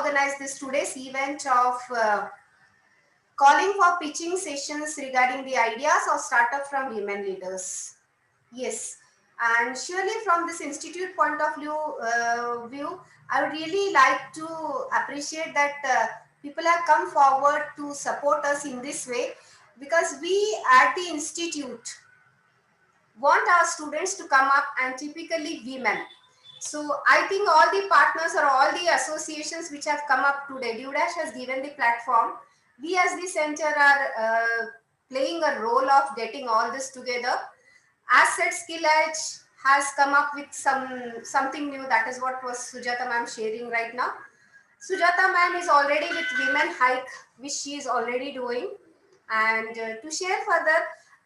organize this today's event of calling for pitching sessions regarding the ideas of startup from women leaders. Yes, and surely from this institute point of view, I would really like to appreciate that people have come forward to support us in this way, because we at the institute want our students to come up, and typically women. So I think all the partners or all the associations which have come up today, DueDash has given the platform. We as the center are playing a role of getting all this together. As said, Skill Edge has come up with something new. That is what was Sujata ma'am sharing right now. Sujata ma'am is already with Women Hike, which she is already doing. And to share further,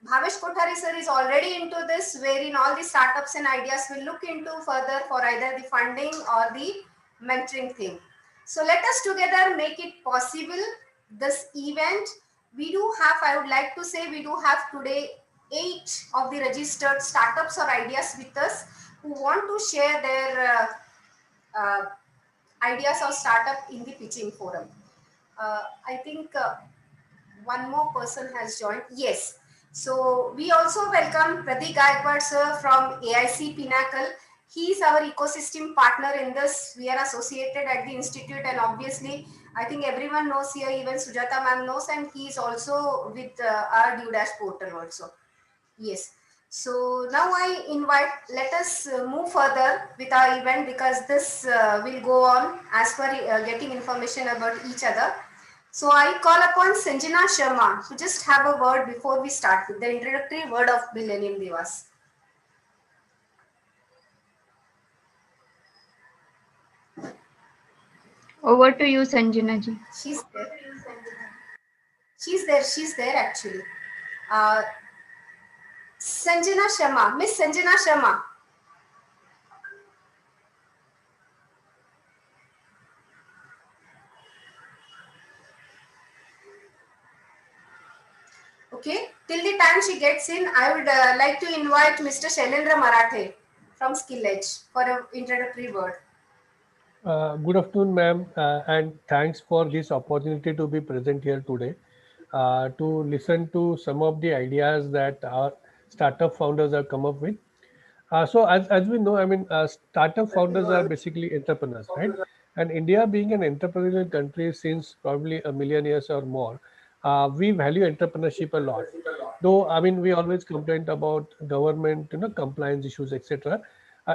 Bhavesh Kothari sir is already into this, wherein all the startups and ideas will look into further for either the funding or the mentoring thing. So let us together make it possible, this event. We do have, I would like to say, we do have today 8 of the registered startups or ideas with us who want to share their uh, ideas of startup in the pitching forum. I think one more person has joined. Yes. So we also welcome Pratik Gaikwad sir from AIC Pinnacle. He is our ecosystem partner in this. We are associated at the institute, and obviously, I think everyone knows here, even Sujata ma'am knows, and he is also with our DueDash portal also. Yes. So now I invite, let us move further with our event, because this will go on as per getting information about each other. So I call upon Sanjana Sharma to just have a word before we start with the introductory word of Millennium Divas. Over to you, Sanjana ji. She's there. She's there actually. Uh, Sanjana Sharma, Miss Sanjana Sharma. Okay, till the time she gets in, I would like to invite Mr. Shailendra Marathe from Skill Edge for an introductory word. Good afternoon, ma'am, and thanks for this opportunity to be present here today to listen to some of the ideas that our startup founders have come up with. So as we know, I mean, startup founders are basically entrepreneurs, right? And India being an entrepreneurial country since probably a million years or more, we value entrepreneurship a lot. Though, I mean, we always complain about government, compliance issues, etc.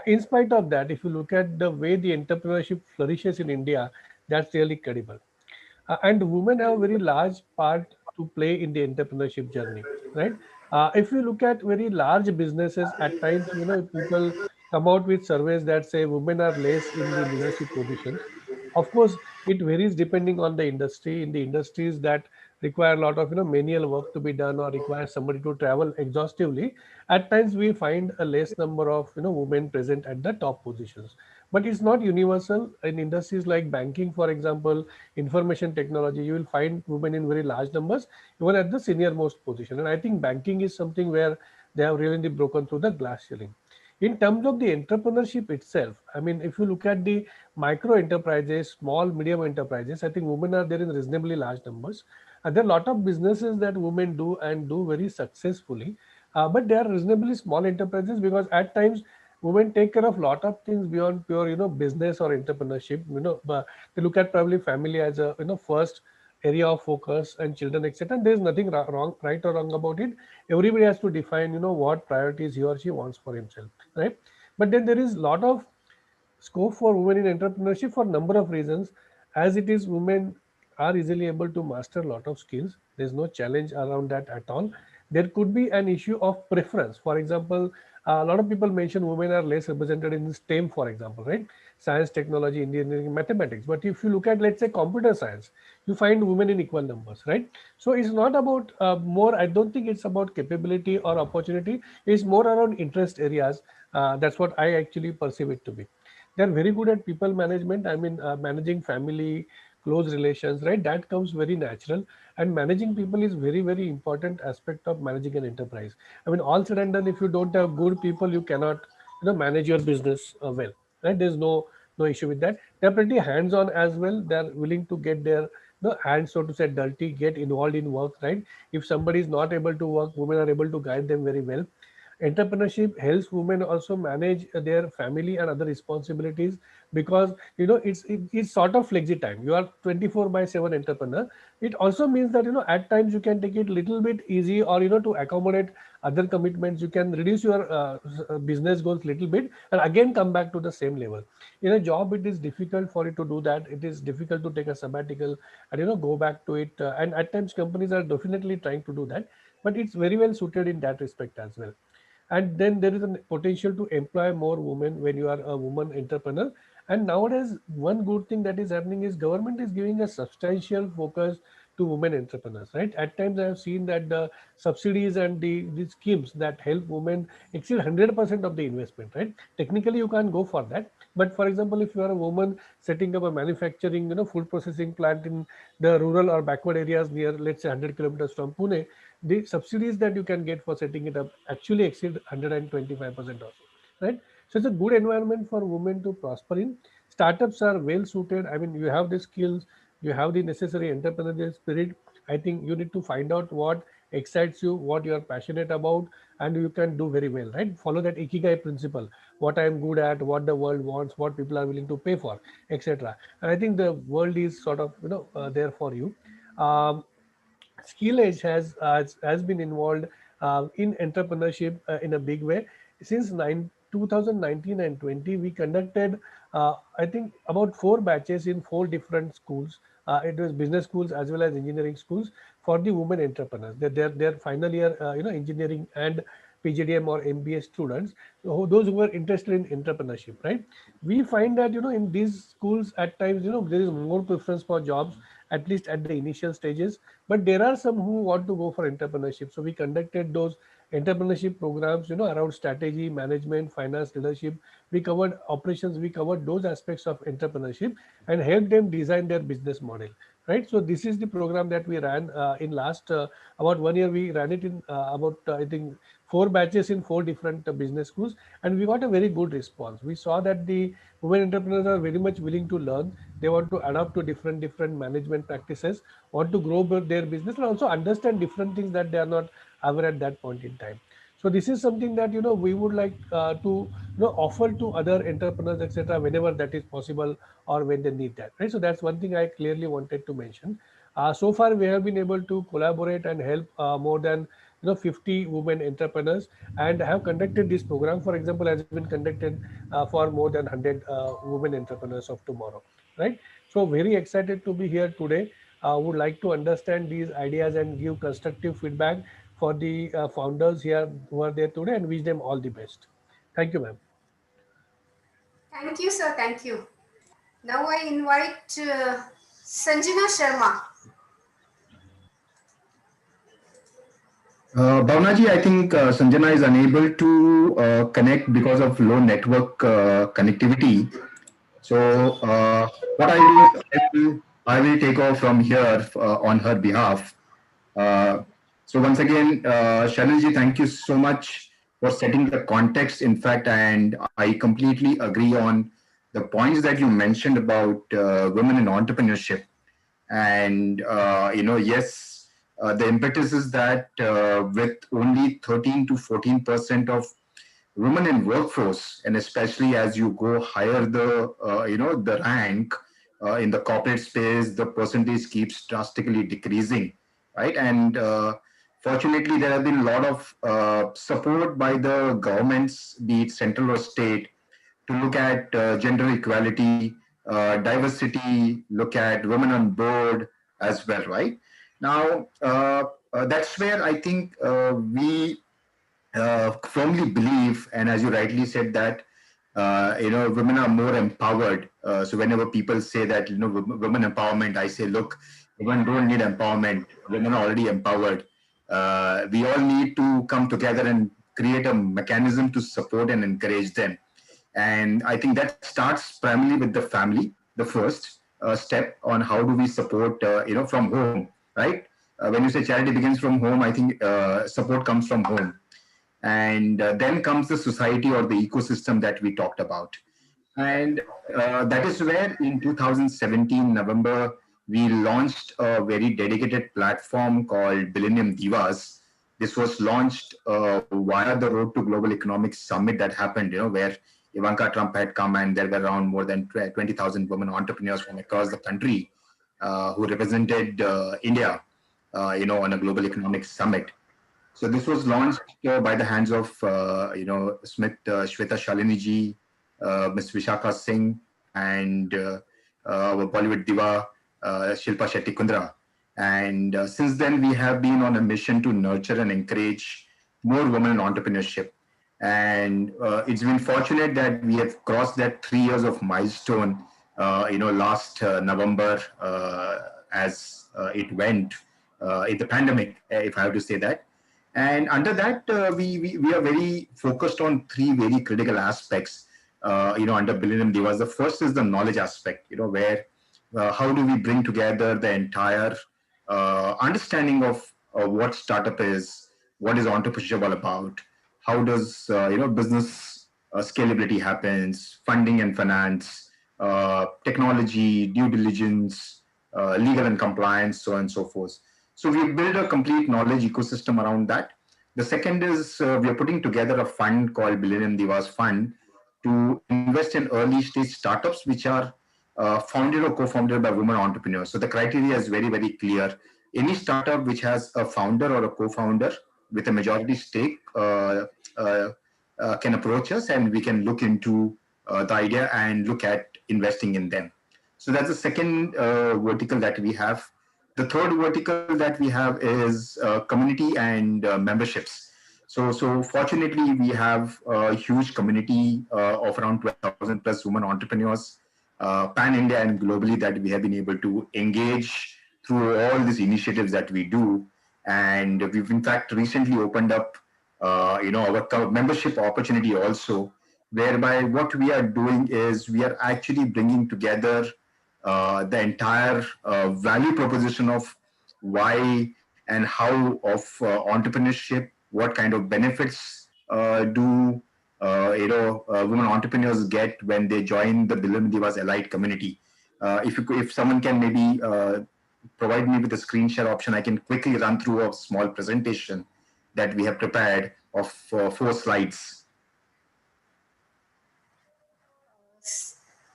In spite of that, if you look at the way the entrepreneurship flourishes in India, that's really credible. And women have a very large part to play in the entrepreneurship journey, right? If you look at very large businesses, at times, people come out with surveys that say women are less in the leadership positions. Of course, it varies depending on the industry. In the industries that require a lot of manual work to be done or require somebody to travel exhaustively, at times we find a less number of women present at the top positions. But it's not universal. In industries like banking, for example, information technology, you will find women in very large numbers, even at the senior most position. And I think banking is something where they have really broken through the glass ceiling. In terms of the entrepreneurship itself, I mean, if you look at the micro enterprises, small, medium enterprises, I think women are there in reasonably large numbers. And there are a lot of businesses that women do and do very successfully. But they are reasonably small enterprises because at times women take care of a lot of things beyond pure business or entrepreneurship. But they look at probably family as a first area of focus, and children, etc. And there's nothing wrong, right or wrong about it. Everybody has to define what priorities he or she wants for himself, right? But then there is a lot of scope for women in entrepreneurship for a number of reasons. As it is, women are easily able to master a lot of skills. There's no challenge around that at all. There could be an issue of preference. For example, a lot of people mention women are less represented in STEM, for example, right? Science, technology, engineering, mathematics. But if you look at, let's say, computer science, you find women in equal numbers, right? So it's not about more, I don't think it's about capability or opportunity. It's more around interest areas. That's what I actually perceive it to be. They're very good at people management. I mean, managing family, close relations, right? That comes very natural. And managing people is very, very important aspect of managing an enterprise. I mean, all said and done, if you don't have good people, you cannot manage your business well, right? There's no no issue with that. They're pretty hands-on as well. They're willing to get their hands, so to say, dirty, get involved in work, right? If somebody is not able to work, women are able to guide them very well. Entrepreneurship helps women also manage their family and other responsibilities, because it's sort of flexi time. You are 24 by 7 entrepreneur. It also means that at times you can take it little bit easy, or to accommodate other commitments, you can reduce your business goals little bit and again come back to the same level. In a job, it is difficult for you to do that. It is difficult to take a sabbatical and go back to it, and at times companies are definitely trying to do that, but it's very well suited in that respect as well. And then there is a potential to employ more women when you are a woman entrepreneur. And nowadays, one good thing that is happening is government is giving a substantial focus to women entrepreneurs, right? At times I have seen that the subsidies and the schemes that help women exceed 100% of the investment, right? Technically you can't go for that, but for example, if you are a woman setting up a manufacturing food processing plant in the rural or backward areas near, let's say, 100 kilometers from Pune, the subsidies that you can get for setting it up actually exceed 125% also, right? So it's a good environment for women to prosper in. Startups are well suited. I mean, you have the skills, you have the necessary entrepreneurial spirit. I think you need to find out what excites you, what you are passionate about, and you can do very well, right? Follow that ikigai principle: what I am good at, what the world wants, what people are willing to pay for, etc. And I think the world is sort of there for you. um, Skill Edge has been involved in entrepreneurship in a big way since 2019 and 20. We conducted, I think, about 4 batches in 4 different schools. It was business schools as well as engineering schools for the women entrepreneurs. They're final year, engineering and PGDM or MBA students, those who were interested in entrepreneurship, right? We find that in these schools at times there is more preference for jobs, at least at the initial stages, but there are some who want to go for entrepreneurship. So we conducted those entrepreneurship programs around strategy, management, finance, leadership. We covered operations, we covered those aspects of entrepreneurship and helped them design their business model, right? So this is the program that we ran in last about 1 year. We ran it in about I think 4 batches in 4 different business schools, and we got a very good response. We saw that the women entrepreneurs are very much willing to learn. They want to adapt to different management practices, want to grow their business, and also understand different things that they are not aware at that point in time. So this is something that we would like to offer to other entrepreneurs, etc., whenever that is possible or when they need that, right? So that's one thing I clearly wanted to mention. So far we have been able to collaborate and help more than 50 women entrepreneurs, and have conducted this program, for example, has been conducted for more than 100 women entrepreneurs of tomorrow, right? So very excited to be here today. Would like to understand these ideas and give constructive feedback for the founders here who are there today, and wish them all the best. Thank you, ma'am. Thank you, sir. Thank you. Now I invite Sanjana Sharma. Bhavnaji, I think Sanjana is unable to connect because of low network connectivity. So what I'll do is I will take off from here on her behalf. Uh, so once again, Shanilji, thank you so much for setting the context. In fact, and I completely agree on the points that you mentioned about women in entrepreneurship. And yes, the impetus is that with only 13 to 14% of women in workforce, and especially as you go higher the rank in the corporate space, the percentage keeps drastically decreasing, right? And fortunately, there have been a lot of support by the governments, be it central or state, to look at gender equality, diversity, look at women on board as well, right? Now, that's where I think we firmly believe, and as you rightly said, that women are more empowered. So whenever people say that women empowerment, I say, look, women don't need empowerment. Women are already empowered. We all need to come together and create a mechanism to support and encourage them. And I think that starts primarily with the family, the first step on how do we support, from home, right? When you say charity begins from home, I think support comes from home. And then comes the society or the ecosystem that we talked about. And that is where in 2017 November we launched a very dedicated platform called Millennium Divas. This was launched via the Road to Global Economic Summit that happened, where Ivanka Trump had come, and there were around more than 20,000 women entrepreneurs from across the country who represented India, on a global economic summit. So this was launched by the hands of Smith Shweta Shalini ji, Ms. Vishakha Singh, and our Bollywood diva Shilpa Shetty Kundra. And since then, we have been on a mission to nurture and encourage more women in entrepreneurship. And it's been fortunate that we have crossed that 3 years of milestone. Last November, as it went in the pandemic, if I have to say that. And under that, we are very focused on three very critical aspects, under Millennium Divas. The first is the knowledge aspect, where how do we bring together the entire understanding of what startup is, what is entrepreneurship all about, how does, business scalability happens, funding and finance, technology, due diligence, legal and compliance, so on and so forth. So we build a complete knowledge ecosystem around that. The second is we are putting together a fund called Millennium Divas Fund to invest in early stage startups which are founded or co-founded by women entrepreneurs. So the criteria is very, very clear. Any startup which has a founder or a co-founder with a majority stake uh, can approach us, and we can look into the idea and look at investing in them. So that's the second vertical that we have. The third vertical that we have is community and memberships. So fortunately, we have a huge community of around 12,000 plus women entrepreneurs, pan India and globally, that we have been able to engage through all these initiatives that we do. And we've in fact recently opened up, our membership opportunity also, whereby what we are doing is we are actually bringing together the entire value proposition of why and how of entrepreneurship, what kind of benefits do women entrepreneurs get when they join the Bilam Divas Elite community. If someone can maybe provide me with a screen share option, I can quickly run through a small presentation that we have prepared of 4 slides.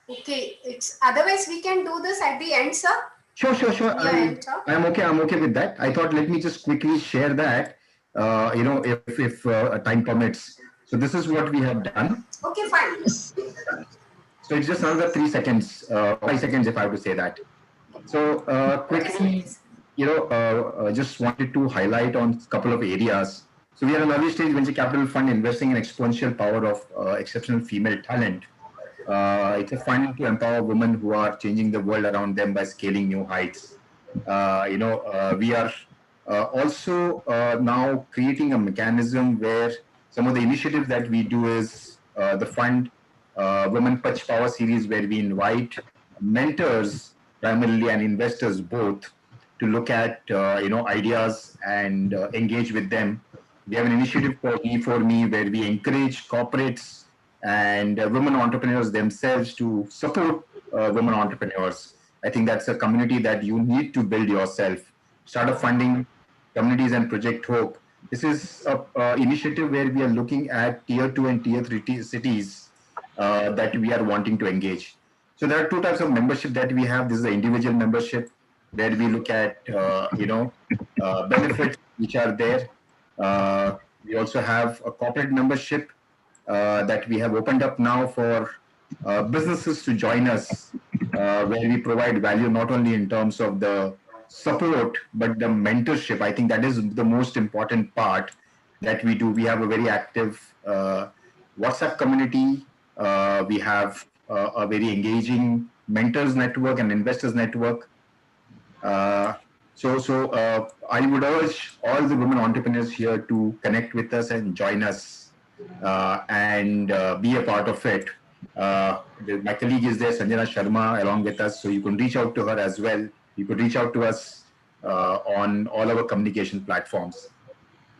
Okay, it's otherwise we can do this at the end, sir. Sure. Yeah, enter. I'm okay with that. I thought let me just quickly share that, if time permits. So this is what we have done. Okay, fine. So it's just another 3 seconds, 5 seconds, if I have to say that. So quickly, just wanted to highlight on a couple of areas. So we are an early stage venture capital fund investing in exponential power of exceptional female talent. It's a fund to empower women who are changing the world around them by scaling new heights. We are also now creating a mechanism where some of the initiatives that we do is the fund Women Pach Power series, where we invite mentors primarily and investors both to look at ideas and engage with them. We have an initiative called E4Me, where we encourage corporates and women entrepreneurs themselves to support women entrepreneurs. I think that's a community that you need to build yourself. Startup funding, communities, and Project Hope. This is a initiative where we are looking at tier 2 and tier 3 cities that we are wanting to engage. So there are two types of membership that we have. This is the individual membership, where we look at benefits which are there. We also have a corporate membership that we have opened up now for businesses to join us, where we provide value not only in terms of the support but the mentorship. I think that is the most important part that we do. We have a very active WhatsApp community. We have a very engaging mentors network and investors network. I would urge all the women entrepreneurs here to connect with us and join us and be a part of it. My colleague is there, Sanjana Sharma, along with us, so you can reach out to her as well. You could reach out to us on all our communication platforms.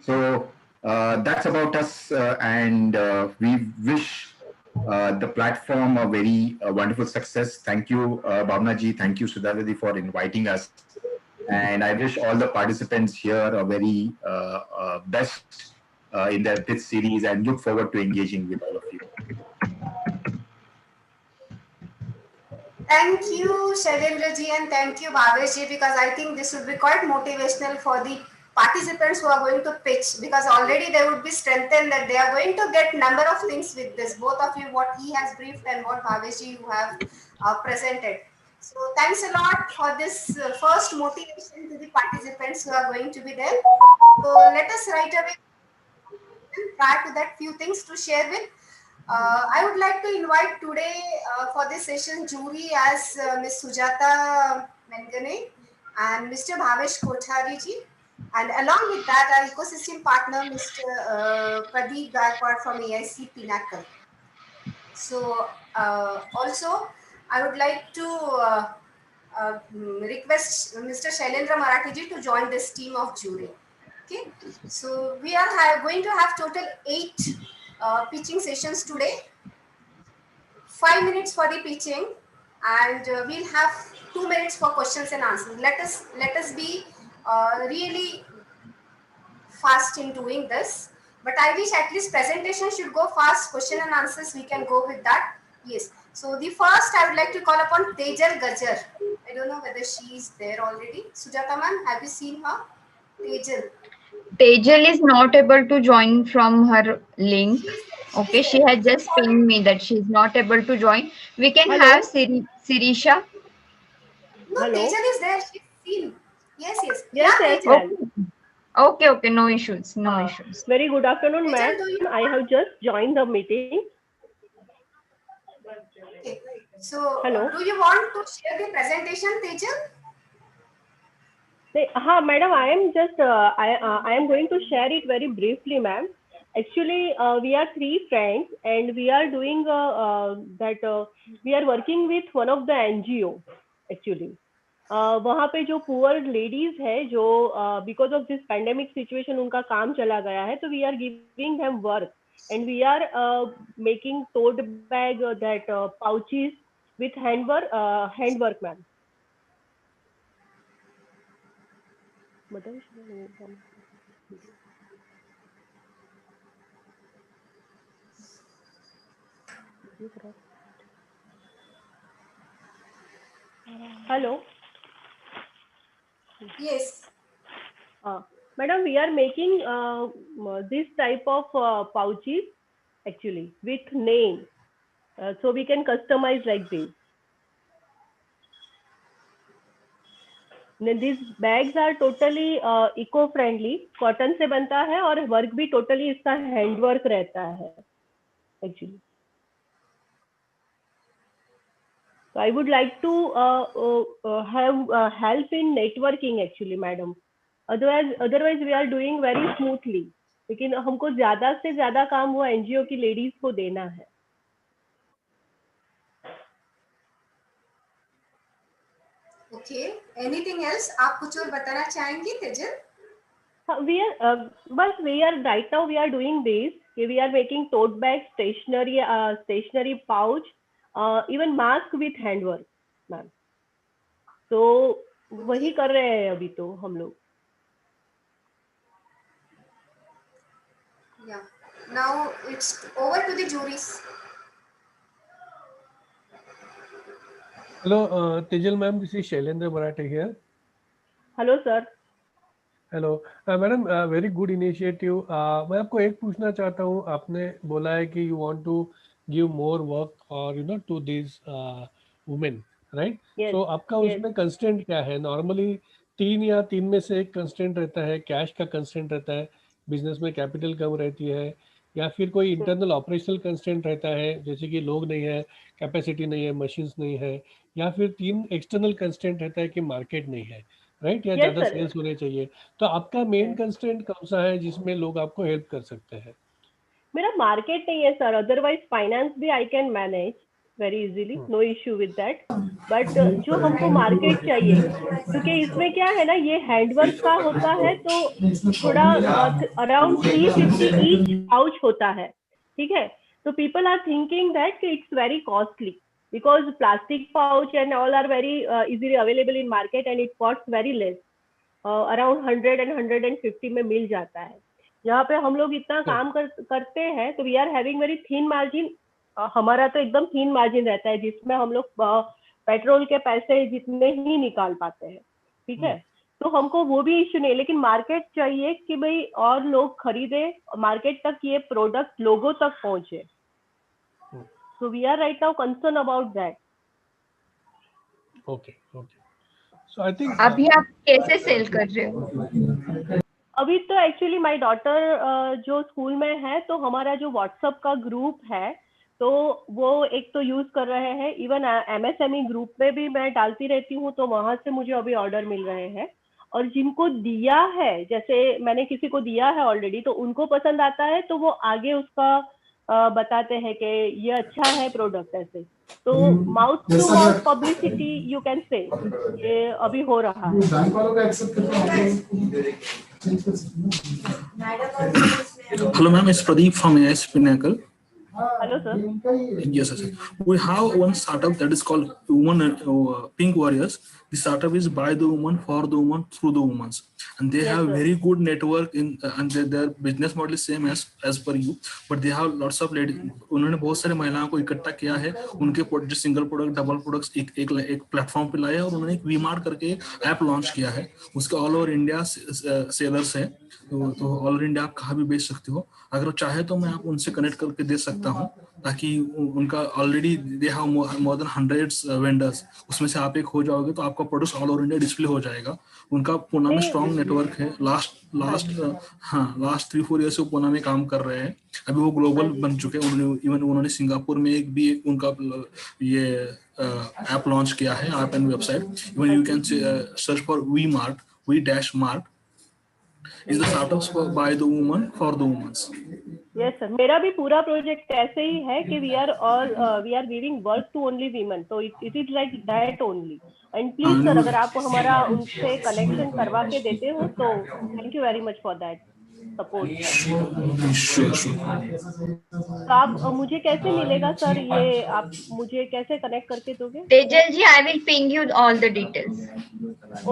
So that's about us, and we wish the platform a very wonderful success. Thank you, Bhavna ji. Thank you, Sudhadadi, for inviting us. And I wish all the participants here a very best in their pitch series and look forward to engaging with all of you. Thank you, Shailendra ji, and thank you, Bhavesh ji, because I think this would be quite motivational for the participants who are going to pitch, because already they would be strengthened that they are going to get number of things with this. Both of you, what he has briefed and what Bhavesh ji you have presented. So thanks a lot for this first motivation to the participants who are going to be there. So let us right away, prior to that, few things to share with. I would like to invite today for this session jury as Ms. Sujata Mengane and Mr. Bhavesh Kothari ji, and along with that our ecosystem partner Mr. Pradeep Gaikwad from AIC Pinnacle. So also I would like to request Mr. Shailendra Marathi ji to join this team of jury. Okay, so we are going to have total 8 pitching sessions today. 5 minutes for the pitching, and we'll have 2 minutes for questions and answers. Let us be really fast in doing this. But I wish at least presentation should go fast. Question and answers we can go with that. Yes. So the first I would like to call upon Tejal Gajar. I don't know whether she is there already. Sujata ma'am, have you seen her? Tejal. Tejal is not able to join from her link. She's Okay, there. she has She's just pinged me that she is not able to join. We can have Hello. Sirisha. no, Hello. Tejal is there. She's seen. Yes, yes. Yes, Yeah, yes, Tejal. ma'am. Okay, okay, no issues, no Uh, issues. Very good afternoon, ma'am. Tejal, do you I have just joined the meeting. Okay. So, Hello. do you want to share the presentation, Tejal? Madam, I am going to share it very briefly, ma'am. Actually, we are three friends, and we are doing we are working with one of the NGO. Actually, वहाँ पे जो poor ladies है जो because of this pandemic situation उनका काम चला गया है, तो we are giving them work and we are making tote bag that pouches with handwork, ma'am. Hello. Yes. Madam, we are making this type of pouches actually with name, so we can customize like this. These bags are totally eco-friendly, cotton से बनता है और work भी totally इसका handwork रहता है actually. So I would like to have help in networking actually, madam. Otherwise we are doing very smoothly. लेकिन हमको ज्यादा से ज्यादा काम वो एनजीओ की लेडीज को देना है. Okay. Anything else? आप कुछ और बताना चाहेंगे, Tejal? We are right now we are doing this. We are making tote bags, stationery pouch, even mask with handwork, ma'am. So वही कर रहे हैं अभी तो हम लोग. Yeah. Now it's over to the juries. Hello, Tejal ma'am, this is Shailendra Marathi here. Hello, sir. Hello madam, very good initiative. मैं आपको एक पूछना चाहता हूँ, आपने बोला है कि you want to give more work और to this women, right? So आपका उसमें कंस्टेंट क्या है? नॉर्मली 3 में से एक कंस्टेंट रहता है, कैश का कंस्टेंट रहता है, बिजनेस में कैपिटल कम रहती है, या फिर कोई इंटरनल ऑपरेशनल कंस्टेंट रहता है जैसे कि लोग नहीं है, कैपेसिटी नहीं है, मशीन्स नहीं है, या फिर 3 एक्सटर्नल कंस्टेंट रहता है कि मार्केट नहीं है, राइट? या ज़्यादा सेल्स होने चाहिए. तो आपका मेन कंस्ट्रेंट कौन सा है जिसमें लोग आपको हेल्प कर सकते हैं? मेरा मार्केट नहीं है सर, अदरवाइज फाइनेंस भी I can manage very easily, no issue with that. But जो हमको मार्केट चाहिए, क्योंकि इसमें क्या है ना, ये हैंडवर्क का होता है तो थोड़ा अराउंड 350 ईच पाउच होता है, ठीक है? So people are thinking that it's very costly because plastic pouch and all are very easily available in market and it costs very less. Around 100 में मिल जाता है. यहाँ पे हम लोग इतना काम करते हैं तो we are having very thin margin. हमारा तो एकदम थिन मार्जिन रहता है जिसमें हम लोग पेट्रोल के पैसे जितने ही निकाल पाते हैं. ठीक है, तो हमको वो भी इश्यू नहीं, लेकिन मार्केट चाहिए कि भाई और लोग खरीदे, मार्केट तक ये प्रोडक्ट लोगों तक पहुंचे. So we are right now concern about that. Okay okay. So I think अभी आप कैसे सेल कर रहे हो? अभी तो एक्चुअली माय डॉटर जो स्कूल में है तो हमारा जो व्हाट्सएप का ग्रुप है तो वो एक तो यूज कर रहे हैं. इवन एमएसएमई ग्रुप में भी मैं डालती रहती हूँ तो वहां से मुझे अभी ऑर्डर मिल रहे हैं. और जिनको दिया है, जैसे मैंने किसी को दिया है ऑलरेडी, तो उनको पसंद आता है तो वो आगे उसका बताते हैं कि ये अच्छा है प्रोडक्ट. ऐसे तो mouth to mouth publicity you can say ये अभी हो रहा है. Hello, ma'am. It's Pradeep from AS Pinnacle. Hello, sir. Yes, sir. We have one startup that is called Women Pink Warriors. The startup is by the woman, for the woman, through the women, and they have very good network in and their business model is same as per you, but they have lots of ladies. उन्होंने बहुत सारे महिलाओं को इकट्ठा किया है, उनके जो सिंगल प्रोडक्ट, डबल प्रोडक्ट्स एक प्लेटफॉर्म पे लाए और उन्होंने एक वीमार्ट करके ऐप लॉन्च किया है. उसके ऑल ओवर इंडिया सेलर्स है, तो ऑल ओवर इंडिया आप कहाँ भी बेच सकते हो. अगर चाहे तो मैं आप उनसे कनेक्ट करके दे सकता हूँ, ताकि उनका already they have more than 100 vendors, उसमें से आप एक हो जाओगे तो आपका product all over India display हो जाएगा. उनका पुणे में स्ट्रॉन्ग नेटवर्क है. लास्ट 3-4 ईयर से वो पुणे में काम कर रहे हैं. अभी वो ग्लोबल बन चुके हैं. उन्होंने सिंगापुर में एक उनका ये ऐप लॉन्च किया है, app and website. Even you can search for DueDash is the startups by the woman for the women. Yes sir, मेरा भी पूरा प्रोजेक्ट ऐसे ही है कि we are giving work to only women, तो it is like that only. And please sir, अगर आप हमारा उनसे कनेक्शन करवा के देते हो तो thank you very much for that support. तो आप मुझे कैसे मिलेगा सर, ये आप मुझे कैसे कनेक्ट करके दोगे? तेजल जी, I will ping you all the details.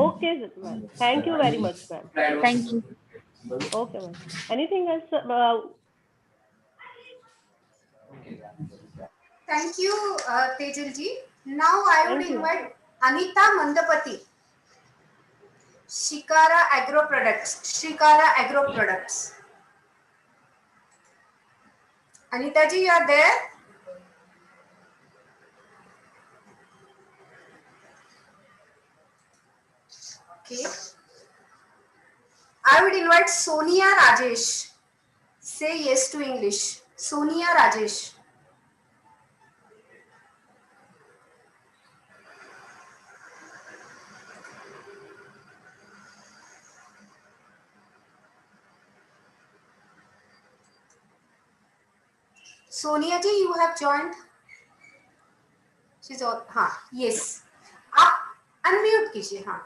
Okay ma'am, thank you very much ma'am. Thank you. Okay ma'am. Anything else? Thank you, Tejal ji. Now I would invite Anita Mandapati, Shikara Agro Products. Anita ji, you are there? Okay. I would invite Sonia Rajesh. Say yes to English. Sonia Rajesh. Sonia ji, you have joined. She's all, हाँ, yes. आप unmute कीजिए. हाँ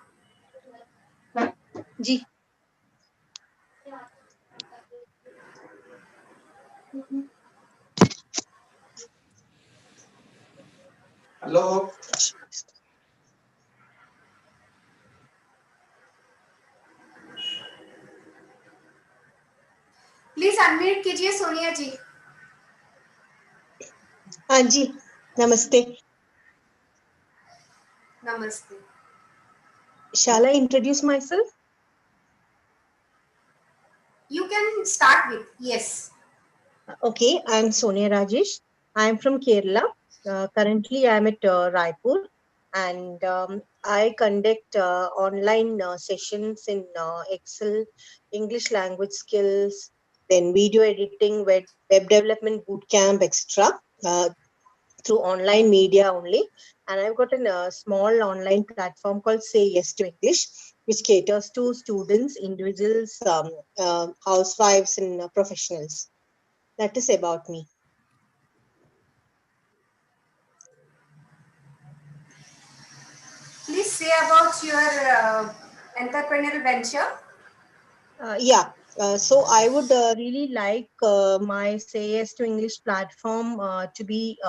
जी. Hello. Please unmute कीजिए सोनिया जी. हाँ जी, नमस्ते. नमस्ते. Shall I introduce myself? You can start with yes. Okay, I'm Sonia Rajesh. I'm from Kerala. Currently, I'm at Raipur, and I conduct online sessions in Excel, English language skills, then video editing, web development bootcamp, etc. Through online media only. And I've got a small online platform called Say Yes to English, which caters to students, individuals, housewives, and professionals. That is about me. Please say about your entrepreneurial venture. Yeah. So I would really like my Say Yes to English platform to be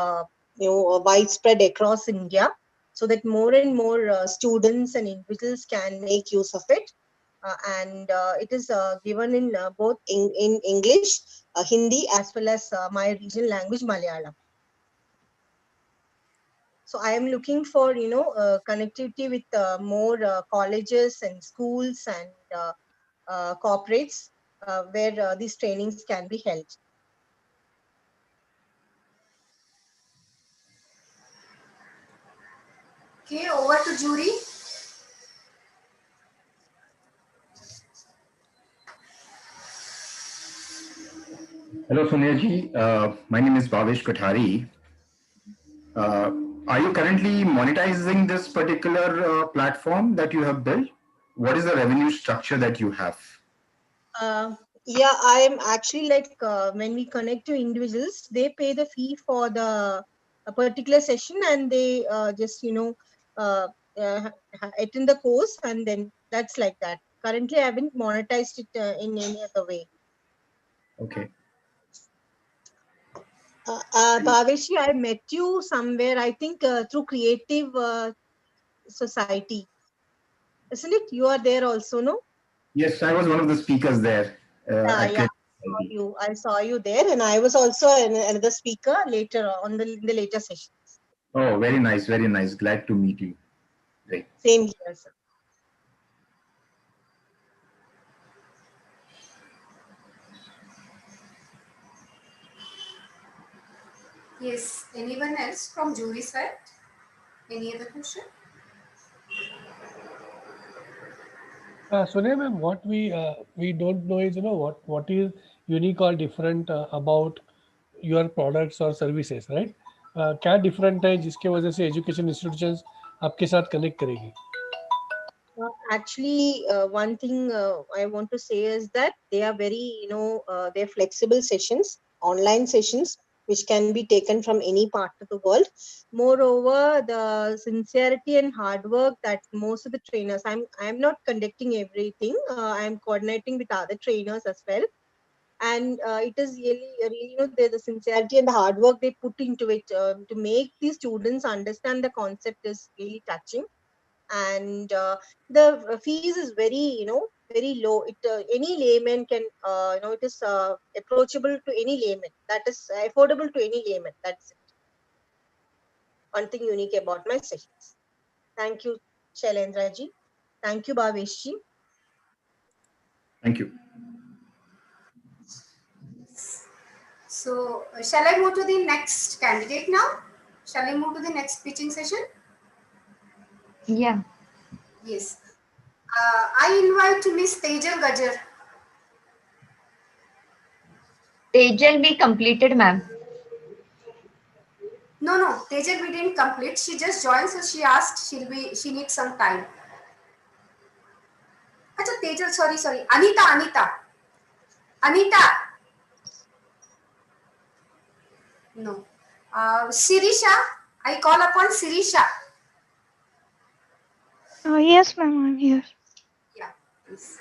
widespread across India, so that more and more students and individuals can make use of it. And it is given in both in English, Hindi, as well as my regional language, Malayalam. So I am looking for connectivity with more colleges and schools and corporates where these trainings can be held. Okay, over to jury. Hello, Sonia ji. My name is Bhavesh Kothari. Uh, are you currently monetizing this particular platform that you have built? What is the revenue structure that you have? Yeah, I am actually like when we connect to individuals, they pay the fee for the a particular session, and they just attend the course, and then that's like that. Currently, I haven't monetized it in any other way. Okay. Bhaveshi, I met you somewhere, I think through Creative Society, isn't it? You are there also, no? Yes, I was one of the speakers there at Yeah, Creative Society. I saw you there, and I was also another speaker later on in the later sessions. Oh, very nice, very nice. Glad to meet you. Great. Same here, sir. Yes, anyone else from jury side? Any other question? Sonia ma'am, what we don't know is what is unique or different about your products or services, right? क्या different है जिसके वजह से education institutions आपके साथ connect करेगी? Actually, one thing I want to say is that they are very, they're flexible sessions, online sessions, which can be taken from any part of the world. Moreover, the sincerity and hard work that most of the trainers, I'm not conducting everything. I'm coordinating with other trainers as well, and it is really, the sincerity and the hard work they put into it to make these students understand the concept is really touching. And the fees is very, very low. It any layman can, it is approachable to any layman, that is affordable to any layman. That's it. One thing unique about my sessions. Thank you, Shailendra ji. Thank you, Bhavesh ji. Thank you. So, shall I move to the next candidate now? Shall I move to the next pitching session? Yeah. Yes. I invite Miss Tejal Gajar. Tejal we completed, ma'am. No, Tejal we didn't complete. She just joined, so she asked she needs some time. Acha, Tejal, sorry. Anita. No. Sirisha. I call upon Sirisha. Yes, ma'am, I'm here. Yeah, please.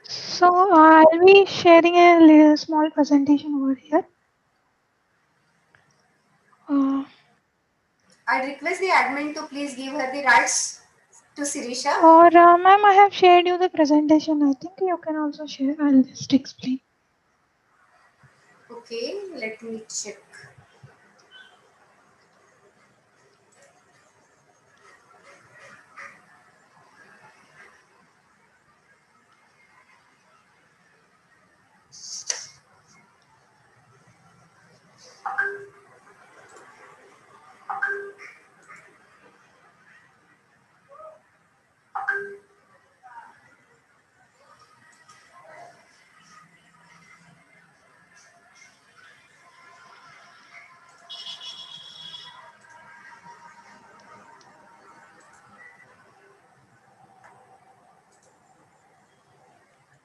So I'll be sharing a little small presentation over here. I request the admin to please give her the rights to Sirisha. Or ma'am, I have shared you the presentation. I think you can also share. I'll just explain. Okay, let me check.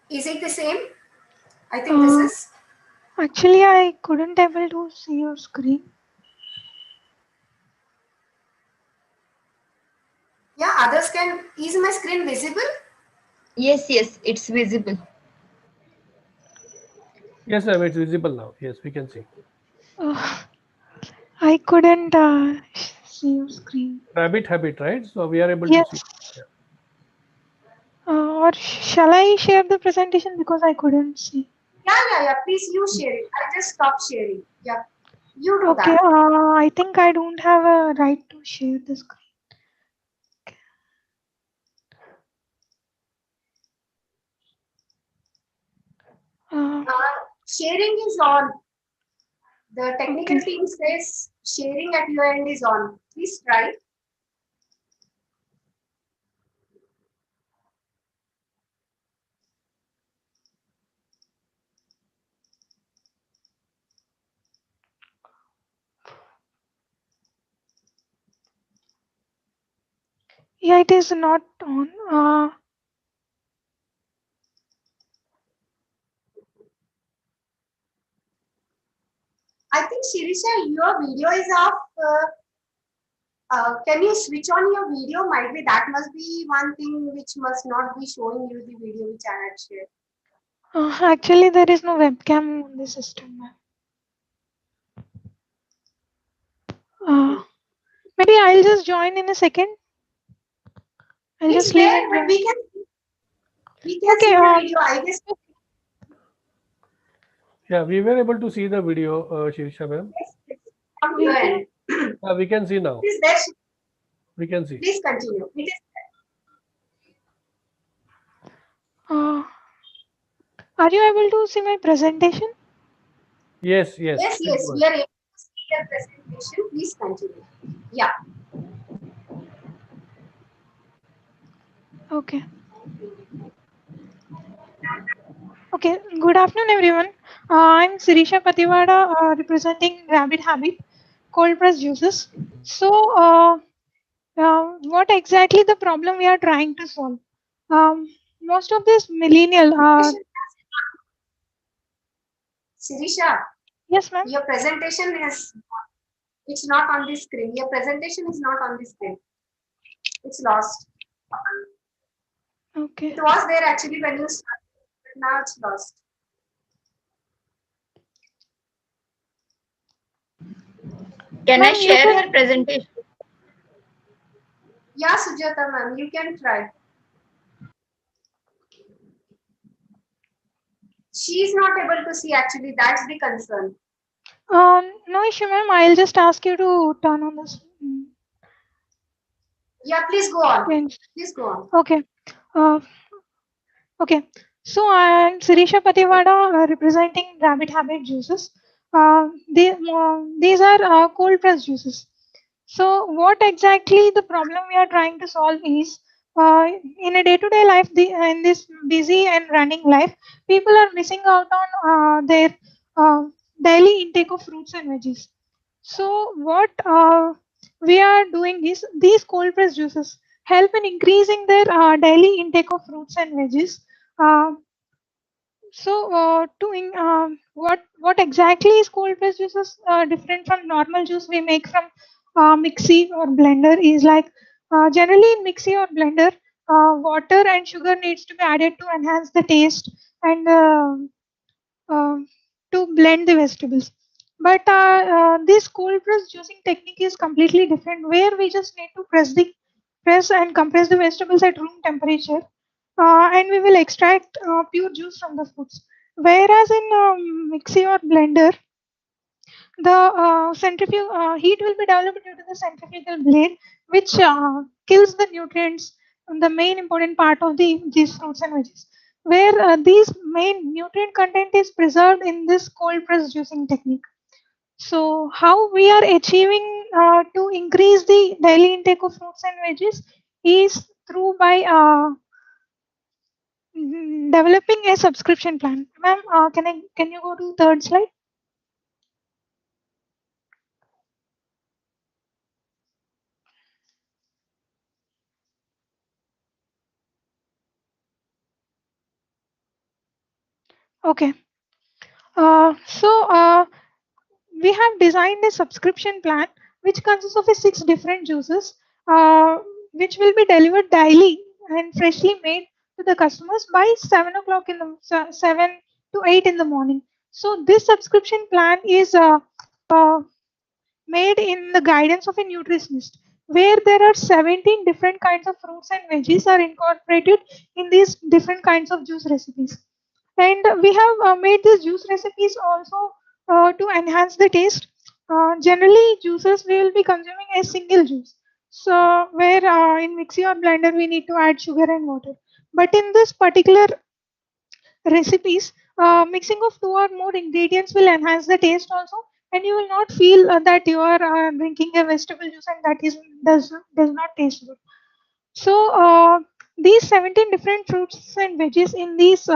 Is it the same? I think this is. Actually, I couldn't able to see your screen. Yeah, others can. Is my screen visible? Yes, it's visible. Yes, ma'am, it's visible now. Yes, we can see. Uh, I couldn't see your screen. Rabbit habit, right? So we are able to Yes. see. Yeah. Or shall I share the presentation because I couldn't see? Yeah. Please you share it. I'll just stop sharing. Yeah. You do Okay. that. I think I don't have a right to share the screen. Uh, Sharing is on. The technical okay. team says sharing at your end is on. Please try. Yeah, it is not on. I think Shirisha, your video is off. Can you switch on your video? Might be that must be one thing which must not be showing you the video which I had shared. Actually, there is no webcam on the system, ma'am. Uh, Maybe I'll just join in a second. I'll It's just leave there, and but join. we can Okay. see the video. I guess Yeah, we were able to see the video, Shirisha ma'am. it's on your Video. end. We can see now. Please there. We can see. Please continue. It is Uh, are you able to see my presentation? Yes, yes. Please yes. go We ahead. are able to see your presentation. Please continue. Yeah. Okay. Okay. Good afternoon, everyone. I'm Sirisha Patiwada, representing Rabbit Habit cold press juices. So, what exactly the problem we are trying to solve? Um, Most of this millennial. Sirisha, Yes, ma'am. your presentation is it's not on the screen. Your presentation is not on the screen. It's lost. Okay. It was there actually when you started, but now it's lost. Can I Ma'am, you share can. her presentation? Yeah, Sujata ma'am, you can try. She is not able to see actually. That's the concern. No issue, ma'am. I'll just ask you to turn on this. Yeah, please go on. Change. Please go on. Okay. Uh, okay. So I'm Sirisha Patiwada, representing Rabbit Habit Juices. These are cold press juices. So what exactly the problem we are trying to solve is, in a day-to-day life, in this busy and running life, people are missing out on their uh, daily intake of fruits and veggies. So what we are doing is these cold press juices help in increasing their daily intake of fruits and veggies. Uh, what exactly is cold press juices different from normal juice we make from mixie or blender is like, generally in mixie or blender, water and sugar needs to be added to enhance the taste and uh, to blend the vegetables. But this cold press juicing technique is completely different, where we just need to press and compress the vegetables at room temperature, and we will extract pure juice from the fruits. Whereas in mixie or blender, the centrifugal heat will be developed due to the centrifugal blade, which kills the nutrients, the main important part of these fruits and veggies. Where these main nutrient content is preserved in this cold press juicing technique. So, how we are achieving to increase the daily intake of fruits and veggies is through by developing a subscription plan. Ma'am, can you go to third slide? Okay. So we have designed a subscription plan which consists of a 6 different juices, uh, which will be delivered daily and freshly made to the customers by 7 o'clock in the 7 to 8 in the morning. So this subscription plan is uh, made in the guidance of a nutritionist, where there are 17 different kinds of fruits and veggies are incorporated in these different kinds of juice recipes. And we have made these juice recipes also to enhance the taste. Generally, juices we will be consuming a single juice. So, where in mixie or blender we need to add sugar and water. But in this particular recipes, mixing of two or more ingredients will enhance the taste also, and you will not feel that you are drinking a vegetable juice and that is does not taste good. So these 17 different fruits and veggies in these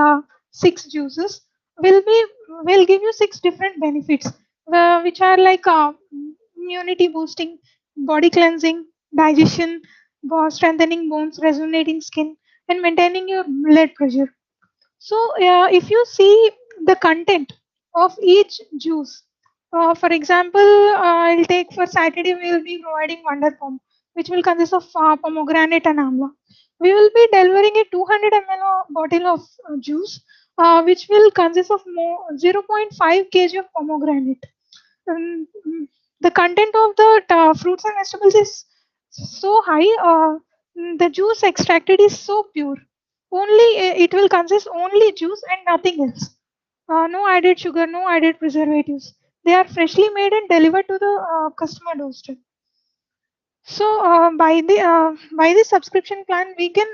six juices will give you six different benefits, which are like immunity boosting, body cleansing, digestion, strengthening bones, rejuvenating skin, and maintaining your blood pressure. So, if you see the content of each juice, for example, I'll take for Saturday, we will be providing Wonder Pom, which will consist of pomegranate and amla. We will be delivering a 200 ml bottle of juice, which will consist of zero point 0.5 kg of pomegranate. The content of the fruits and vegetables is so high. The juice extracted is so pure. Only it will consist only juice and nothing else. No added sugar, no added preservatives. They are freshly made and delivered to the customer doorstep. So by the subscription plan, we can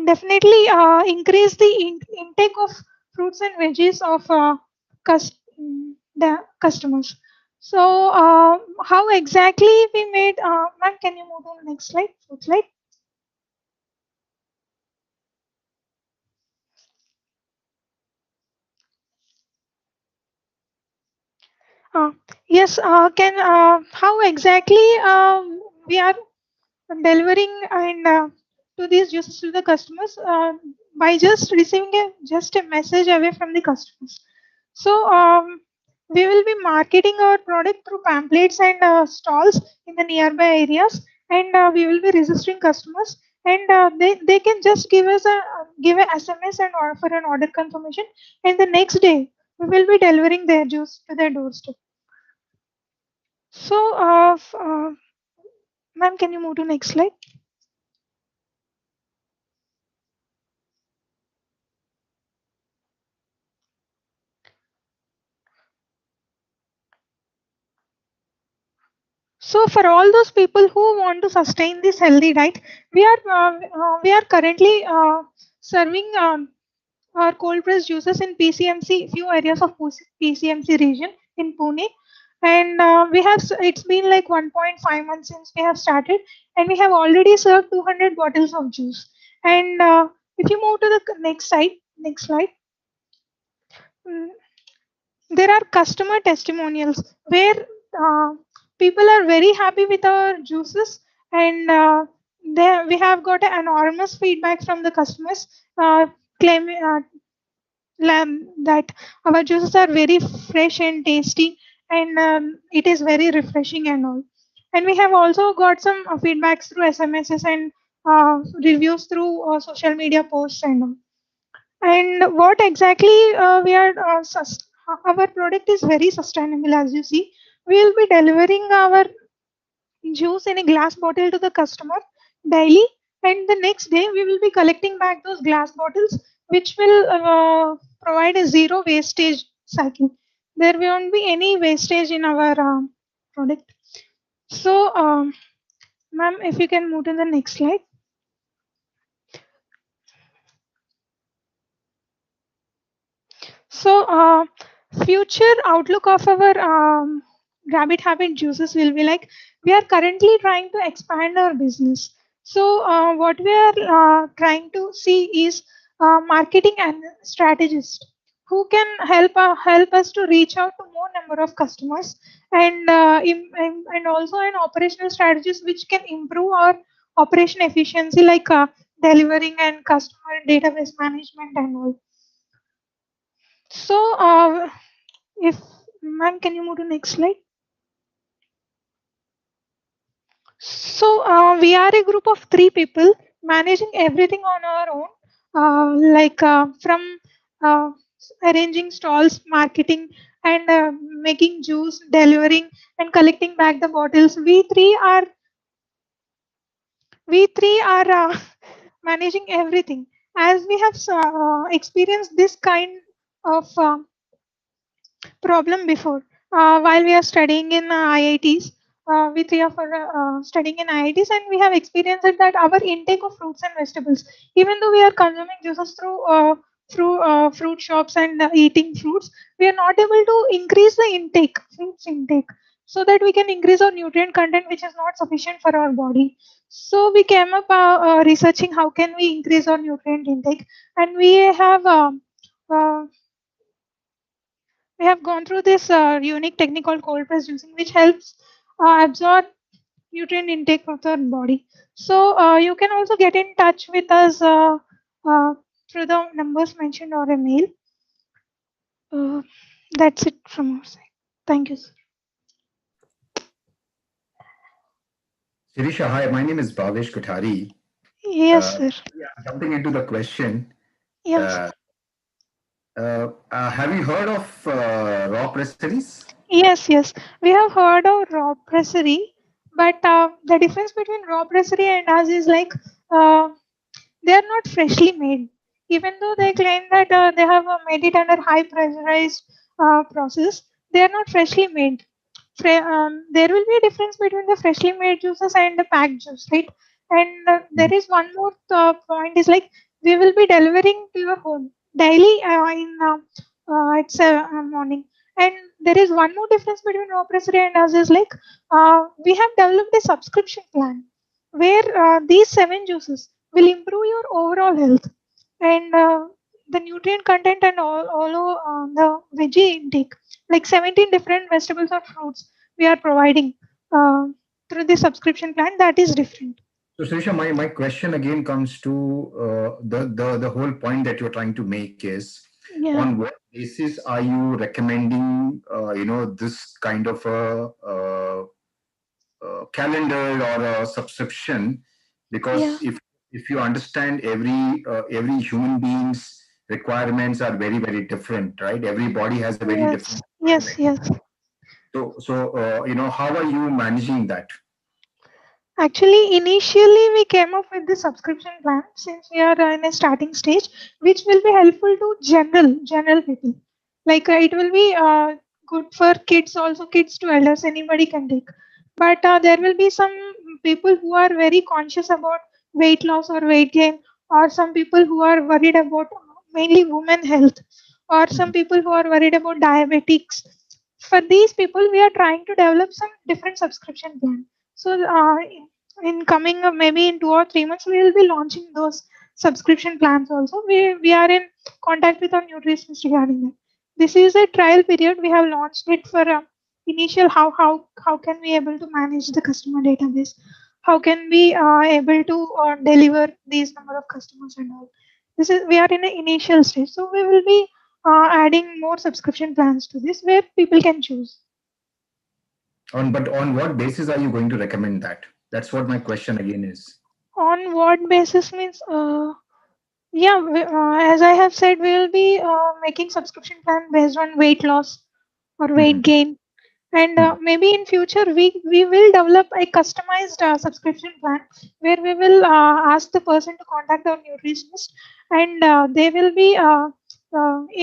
definitely increase the intake of fruits and veggies of the customers. So, how exactly we made, ma'am, can you move to the next slide? Fourth slide. Uh, yes, can how exactly we are delivering and to these juices to the customers by just receiving just a message away from the customers. So we will be marketing our product through pamphlets and stalls in the nearby areas, and we will be registering customers, and they can just give a SMS and offer an order confirmation, and the next day we will be delivering their juice to their doorstep. So ma'am, can you move to next slide? So for all those people who want to sustain this healthy diet, we are currently serving our cold pressed juices in PCMC, few areas of PCMC region in Pune, and it's been like 1.5 months since we have started, and we have already served 200 bottles of juice. And if you move to the next slide. mm, there are customer testimonials where uh, people are very happy with our juices, and we have got an enormous feedback from the customers claiming that our juices are very fresh and tasty, and it is very refreshing and all. And we have also got some feedbacks through SMSs and reviews through social media posts and all. And what exactly our product is very sustainable, as you see. We will be delivering our juice in a glass bottle to the customer daily, and the next day we will be collecting back those glass bottles, which will provide a zero wastage cycle. There won't be any wastage in our product. So, ma'am, if you can move to the next slide. So, future outlook of our rabbit habit juices will be like, we are currently trying to expand our business. So, what we are trying to see is marketing and strategist who can help us to reach out to more number of customers, and and also an operational strategist which can improve our operation efficiency, like delivering and customer database management and all. So, if ma'am, can you move to next slide? So, we are a group of three people managing everything on our own, like from arranging stalls, marketing, and making juice, delivering, and collecting back the bottles. We three are managing everything. As we have experienced this kind of problem before. While we are studying in IITs, we three of are studying in IITs, and we have experienced that our intake of fruits and vegetables, even though we are consuming juices through fruit shops and eating fruits, we are not able to increase the fruits intake, so that we can increase our nutrient content, which is not sufficient for our body. So we came up researching how can we increase our nutrient intake, and uh, we have gone through this unique technique called cold press juicing, which helps absorb nutrient intake from the body. So you can also get in touch with us uh, through the numbers mentioned or a mail. Uh, that's it from our side. Thank you, sir. Sirisha, hi, my name is Bhavesh Kothari. Yes, sir. Jumping into the question, Yes. uh, have you heard of raw presseries? Yes. We have heard of raw pressery, but the difference between raw pressery and us is like uh, they are not freshly made. Even though they claim that they have made it under high pressurized process, they are not freshly made. There will be a difference between the freshly made juices and the packed juice, right? And there is one more point is like we will be delivering to your home daily in it's morning. And there is one more difference between raw pressery and us is like we have developed a subscription plan where these 7 juices will improve your overall health, and the nutrient content and all the veggie intake, like 17 different vegetables or fruits we are providing uh, through the subscription plan, that is different. So, Sirisha, my question again comes to the whole point that you're trying to make is Yeah. on what basis are you recommending this kind of calendar or a subscription? Yeah. Because if you understand every human being's requirements are very different, right? Everybody has a very Yes. different Yes. requirement. Yes. So how are you managing that? Actually, initially we came up with the subscription plan since we are in a starting stage, which will be helpful to general people. Like it will be good for kids, also kids to elders, anybody can take. But there will be some people who are very conscious about weight loss or weight gain, or some people who are worried about mainly women health, or some people who are worried about diabetics. For these people, we are trying to develop some different subscription plan. So in coming maybe in 2 or 3 months, we will be launching those subscription plans also. We are in contact with our nutritionists regarding that. This is a trial period. We have launched it for initial how can we able to manage the customer database, how can we able to deliver these number of customers and all. This is we are in an initial stage, so we will be adding more subscription plans to this where people can choose. But on what basis are you going to recommend that? That's what my question again is. On what basis means yeah, as I have said, we will be making subscription plan based on weight loss or weight Mhm. gain, and Mhm. maybe in future we will develop a customized subscription plan where we will ask the person to contact our nutritionist, and they will be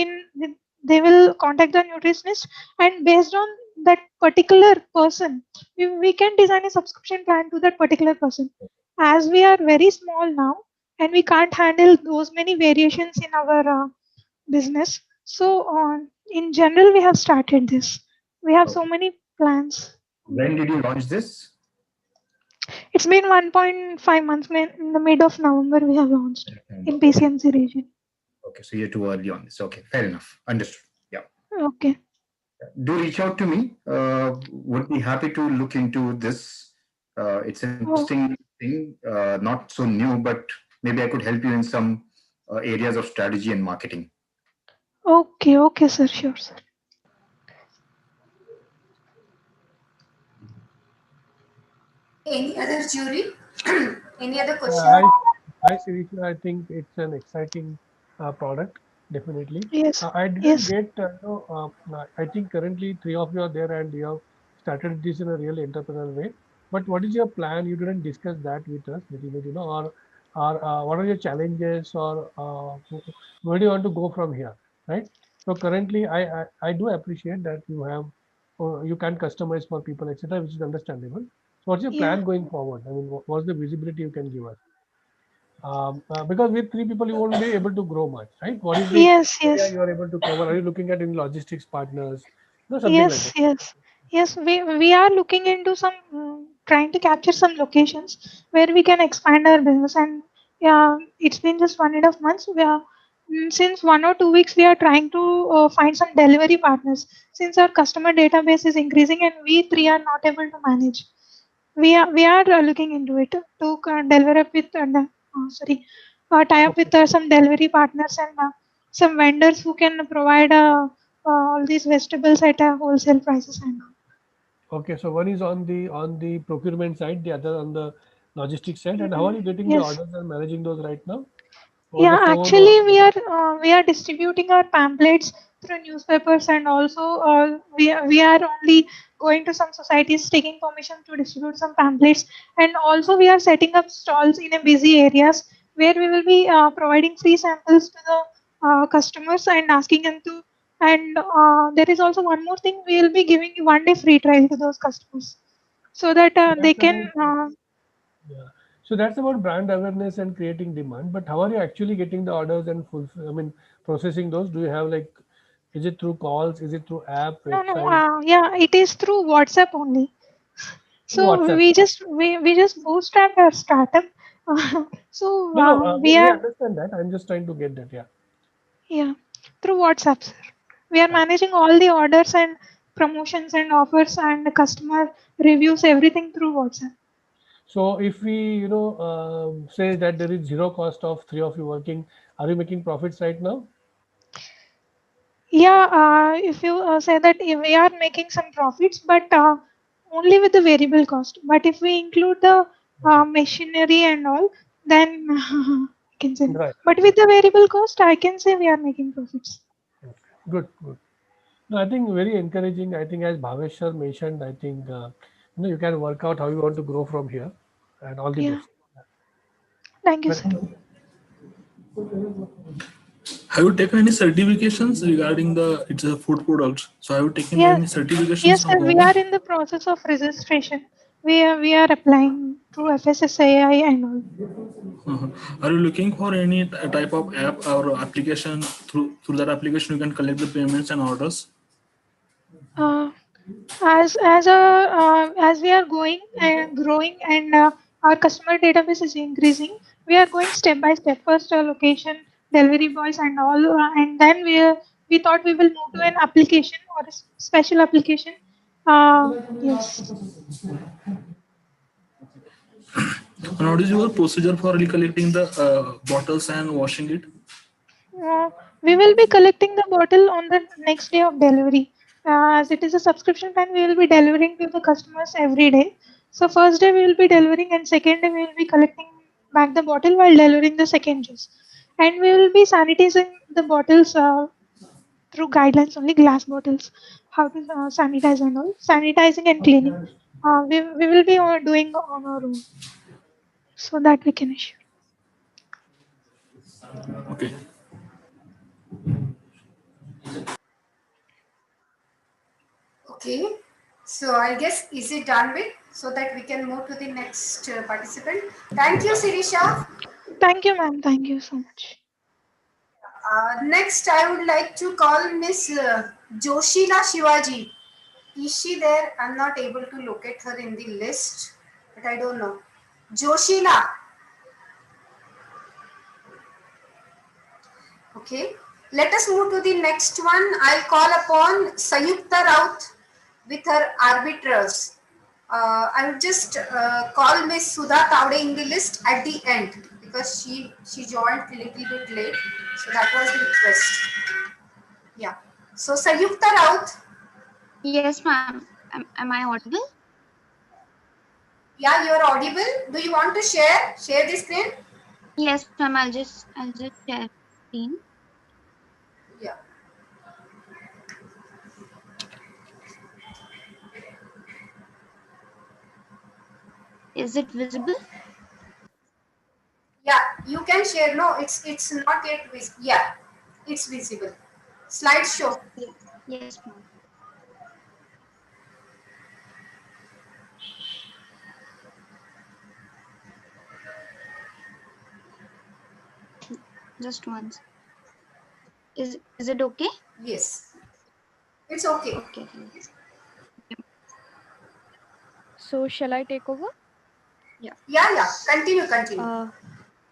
in they will contact the nutritionist, and based on that particular person, we can design a subscription plan to that particular person. As we are very small now and we can't handle those many variations in our business, so in general we have started this. We have so Okay. many plans. When did you launch this? It's been 1.5 months. In the mid of November, we have launched in Okay. PCMC region. Okay. So you're too early on this. Okay. Fair enough. Understood. Yeah. Okay. Do reach out to me. Would be happy to look into this. It's an Oh, interesting thing, not so new, but maybe I could help you in some areas of strategy and marketing. okay. Okay, sir. Sure, sir. Any other jury? Any other Uh, question? I, I, Sirisha, I think it's an exciting product. Definitely. Yes, I didn't yes, get, I think currently three of you are there and you have started this in a real entrepreneurial way. But what is your plan? You didn't discuss that with us, little bit, or what are your challenges, or where do you want to go from here, right? So currently, I do appreciate that you have, you can customize for people, etc., which is understandable. So what's your yeah, plan going forward? I mean, what's the visibility you can give us? Because with three people you won't be able to grow much, right? What is the yes, area yes. you are able to cover? Are you looking at in logistics partners, something like Yes, that? yes, yes. We are looking into some trying to capture some locations where we can expand our business. And yeah, it's been just 1.5 months. We are since 1 or 2 weeks we are trying to find some delivery partners. Since our customer database is increasing and we three are not able to manage, we are looking into it to deliver up with sorry, tie up Okay. with some delivery partners and some vendors who can provide all these vegetables at wholesale prices and all. Okay. So one is on the procurement side, the other on the logistics side. And how are you getting the Yes. orders and managing those right now? Over the Yeah, phone or? actually, we are distributing our pamphlets through newspapers, and also we are only going to some societies taking permission to distribute some pamphlets, and also we are setting up stalls in a busy areas where we will be providing free samples to the customers and asking them to. And there is also one more thing: we will be giving 1 day free trial to those customers so that So they that's can. about, yeah. So that's about brand awareness and creating demand. But how are you actually getting the orders and fulfill, I mean, processing those? Do you have like, is it through calls? Is it through app, No, no, website, yeah, it is through WhatsApp only. through So WhatsApp? we just bootstrapped our startup. So No, no, we we are, understand that. I'm just trying to get that. Yeah. yeah, through WhatsApp, sir. We are Right. managing all the orders and promotions and offers and customer reviews, everything through WhatsApp. So if we, say that there is zero cost of three of you working, are you making profits right now? Yeah, if you say that we are making some profits, but only with the variable cost. But if we include the Okay. machinery and all, then I can say no. Right. But with the variable cost, I can say we are making profits. Okay. Good. Good. No, I think very encouraging. I think as Bhaveshwar mentioned, I think you can work out how you want to grow from here, and all the Yeah, best. thank you, Well, sir. Have you taken any certifications regarding the it's a food product? So have you taken Yeah, any certifications yes, from sir. We are government? in the process of registration. We are applying through FSSAI and all. Uh-huh. Are you looking for any type of app or application through that application you can collect the payments and orders? Uh, as we are going and growing and our customer database is increasing, we are going step by step. First, location, delivery boys, and all, and then we thought we will move to an application or a special application. Yes. And what is your procedure for recollecting the bottles and washing it? We will be collecting the bottle on the next day of delivery. As it is a subscription plan, we will be delivering to the customers every day. So first day we will be delivering, and second day we will be collecting back the bottle while delivering the second juice. And we will be sanitizing the bottles through guidelines only, glass bottles, how to sanitize and all, sanitizing and cleaning. We will be doing on our own so that we can assure. Okay. Okay. So I guess is it done with so that we can move to the next participant. Thank you, Sirisha. Thank you, ma'am. Thank you so much. Next, I would like to call Miss Joshila Shivaji. Is she there? I'm not able to locate her in the list, but I don't know. Joshila. Okay. Let us move to the next one. I'll call upon Sayukta Raut with her arbiters. I would just call Miss Sudha Taude in the list at the end because she joined a little bit late. So that was the request. Yeah. So Sayukta Raut. Yes, ma'am. Am I audible? Yeah, you're audible. Do you want to share the screen? Yes, ma'am. I'll just share screen. Is it visible? Yeah, you can share. No, it's not yet visible. Yeah, it's visible. Slideshow. Yes, ma'am. Just once. Is it okay? Yes, it's okay. Okay. So shall I take over? Yeah, yeah. Continue.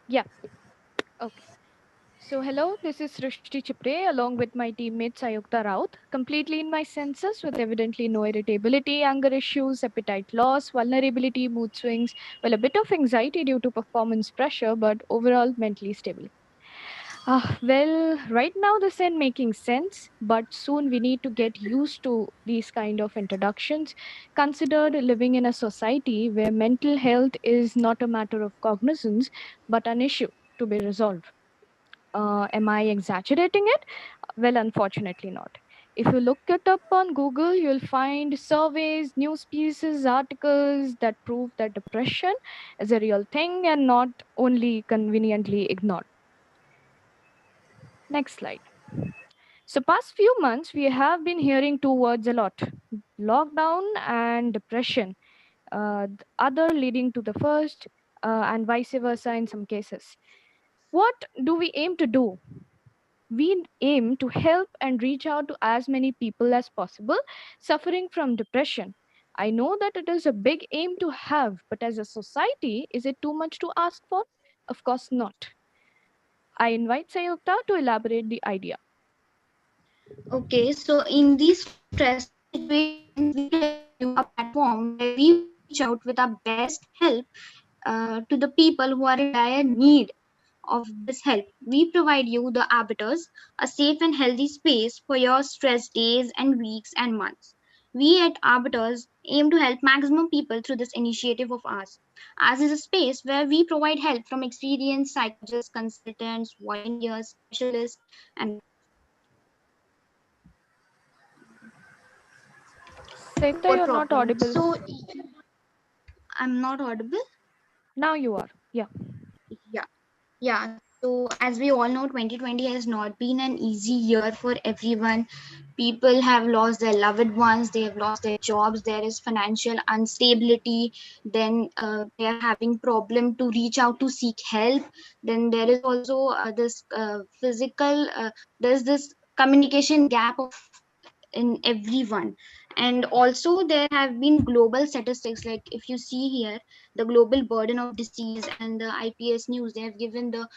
Yeah. Okay. So hello, this is Srishti Chipre along with my teammate Sayukta Raut, completely in my senses with evidently no irritability, anger issues, appetite loss, vulnerability, mood swings, well, a bit of anxiety due to performance pressure, but overall mentally stable. Well, right now this ain't making sense, but soon we need to get used to these kind of introductions. Considered living in a society where mental health is not a matter of cognizance, but an issue to be resolved. Am I exaggerating it? Well, unfortunately not. If you look it up on Google, you'll find surveys, news pieces, articles that prove that depression is a real thing and not only conveniently ignored. Next slide. So, past few months, we have been hearing two words a lot: lockdown and depression, the other leading to the first, and vice versa in some cases. What do we aim to do? We aim to help and reach out to as many people as possible suffering from depression. I know that it is a big aim to have, but as a society, is it too much to ask for? Of course not. I invite Sayukta to elaborate the idea. Okay, so in these stressful situations, we provide you a platform where we will reach out with our best help to the people who are in dire need of this help. We provide you, the arbiters, a safe and healthy space for your stress days and weeks and months. We at Arbiters aim to help maximum people through this initiative of ours. Ours is a space where we provide help from experienced psychologists, consultants, volunteers, specialists, and Sayukta, support you're not program. audible. So I'm not audible. Now you are. Yeah. Yeah. So as we all know, 2020 has not been an easy year for everyone. People have lost their loved ones, they have lost their jobs, there is financial instability, then they are having problem to reach out to seek help. Then there is also this physical, there's this communication gap of in everyone. And also there have been global statistics, like if you see here the global burden of disease, and the IPS news, they have given the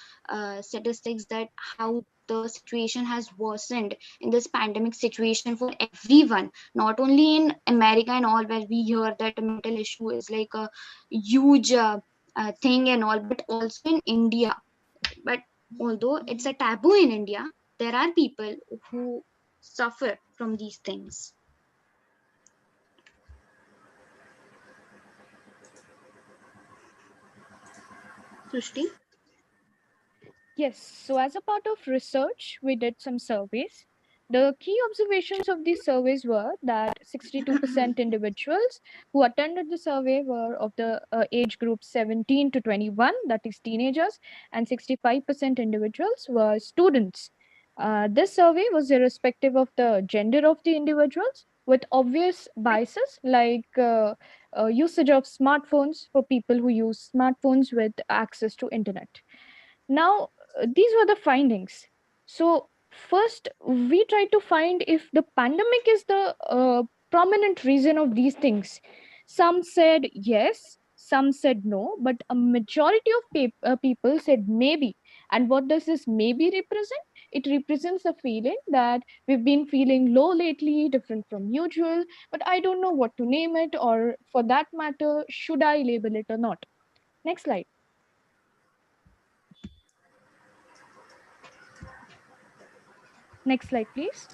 statistics that how the situation has worsened in this pandemic situation for everyone, not only in America and all, where we hear that mental issue is like a huge thing and all, but also in India. But although it's a taboo in India, there are people who suffer from these things. Srishti? Yes, so as a part of research, we did some surveys. The key observations of these surveys were that 62% individuals who attended the survey were of the age group 17 to 21, that is teenagers, and 65% individuals were students. This survey was irrespective of the gender of the individuals, with obvious biases like usage of smartphones for people who use smartphones with access to internet. Now, these were the findings. So, first, we tried to find if the pandemic is the prominent reason of these things. Some said yes, some said no, but a majority of people said maybe. And what does this maybe represent? It represents a feeling that we've been feeling low lately, different from usual, but I don't know what to name it, or for that matter, should I label it or not? Next slide. Next slide, please.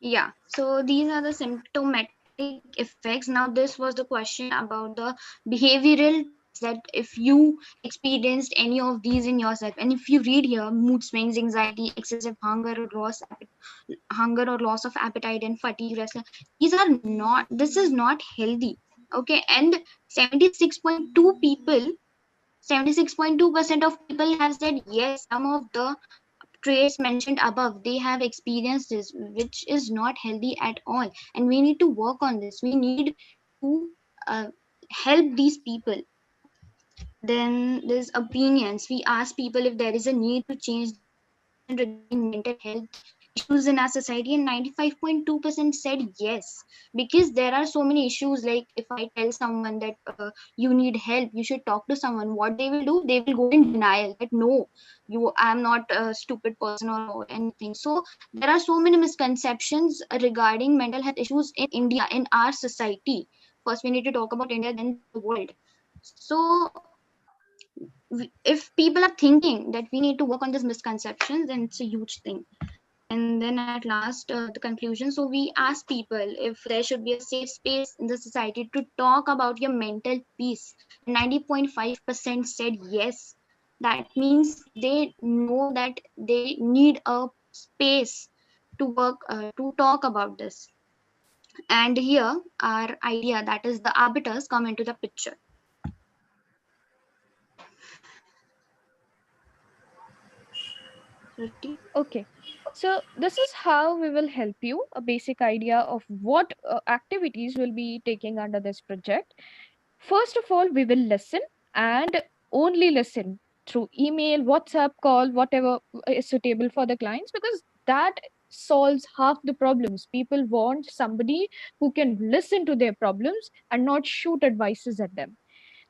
Yeah, so these are the symptomatic effects. Now, this was the question about the behavioral traits, that if you experienced any of these in yourself, and if you read here, mood swings, anxiety, excessive hunger or loss of appetite, and fatigue, restless, these are not. This is not healthy. Okay, and 76.2 people, 76.2% of people have said yes. Some of the traits mentioned above, they have experienced this, which is not healthy at all. And we need to work on this. We need to uh, help these people. Then there's opinions. We ask people if there is a need to change the perception regarding mental health issues in our society, and 95.2% said yes. Because there are so many issues. Like if I tell someone that you need help, you should talk to someone, what they will do, they will go in denial that no, you, I'm not a stupid person or anything. So there are so many misconceptions regarding mental health issues in India, in our society. First we need to talk about India, then the world. So if people are thinking that we need to work on this misconception, then it's a huge thing. And then at last, the conclusion. So we ask people if there should be a safe space in the society to talk about your mental peace. 90.5% said yes. That means they know that they need a space to work, to talk about this. And here our idea, that is the arbiters, come into the picture. Okay, so this is how we will help you a basic idea of what activities will be taking under this project. First of all, we will listen, and only listen through email, WhatsApp, call, whatever is suitable for the clients, because that solves half the problems. People want somebody who can listen to their problems and not shoot advices at them.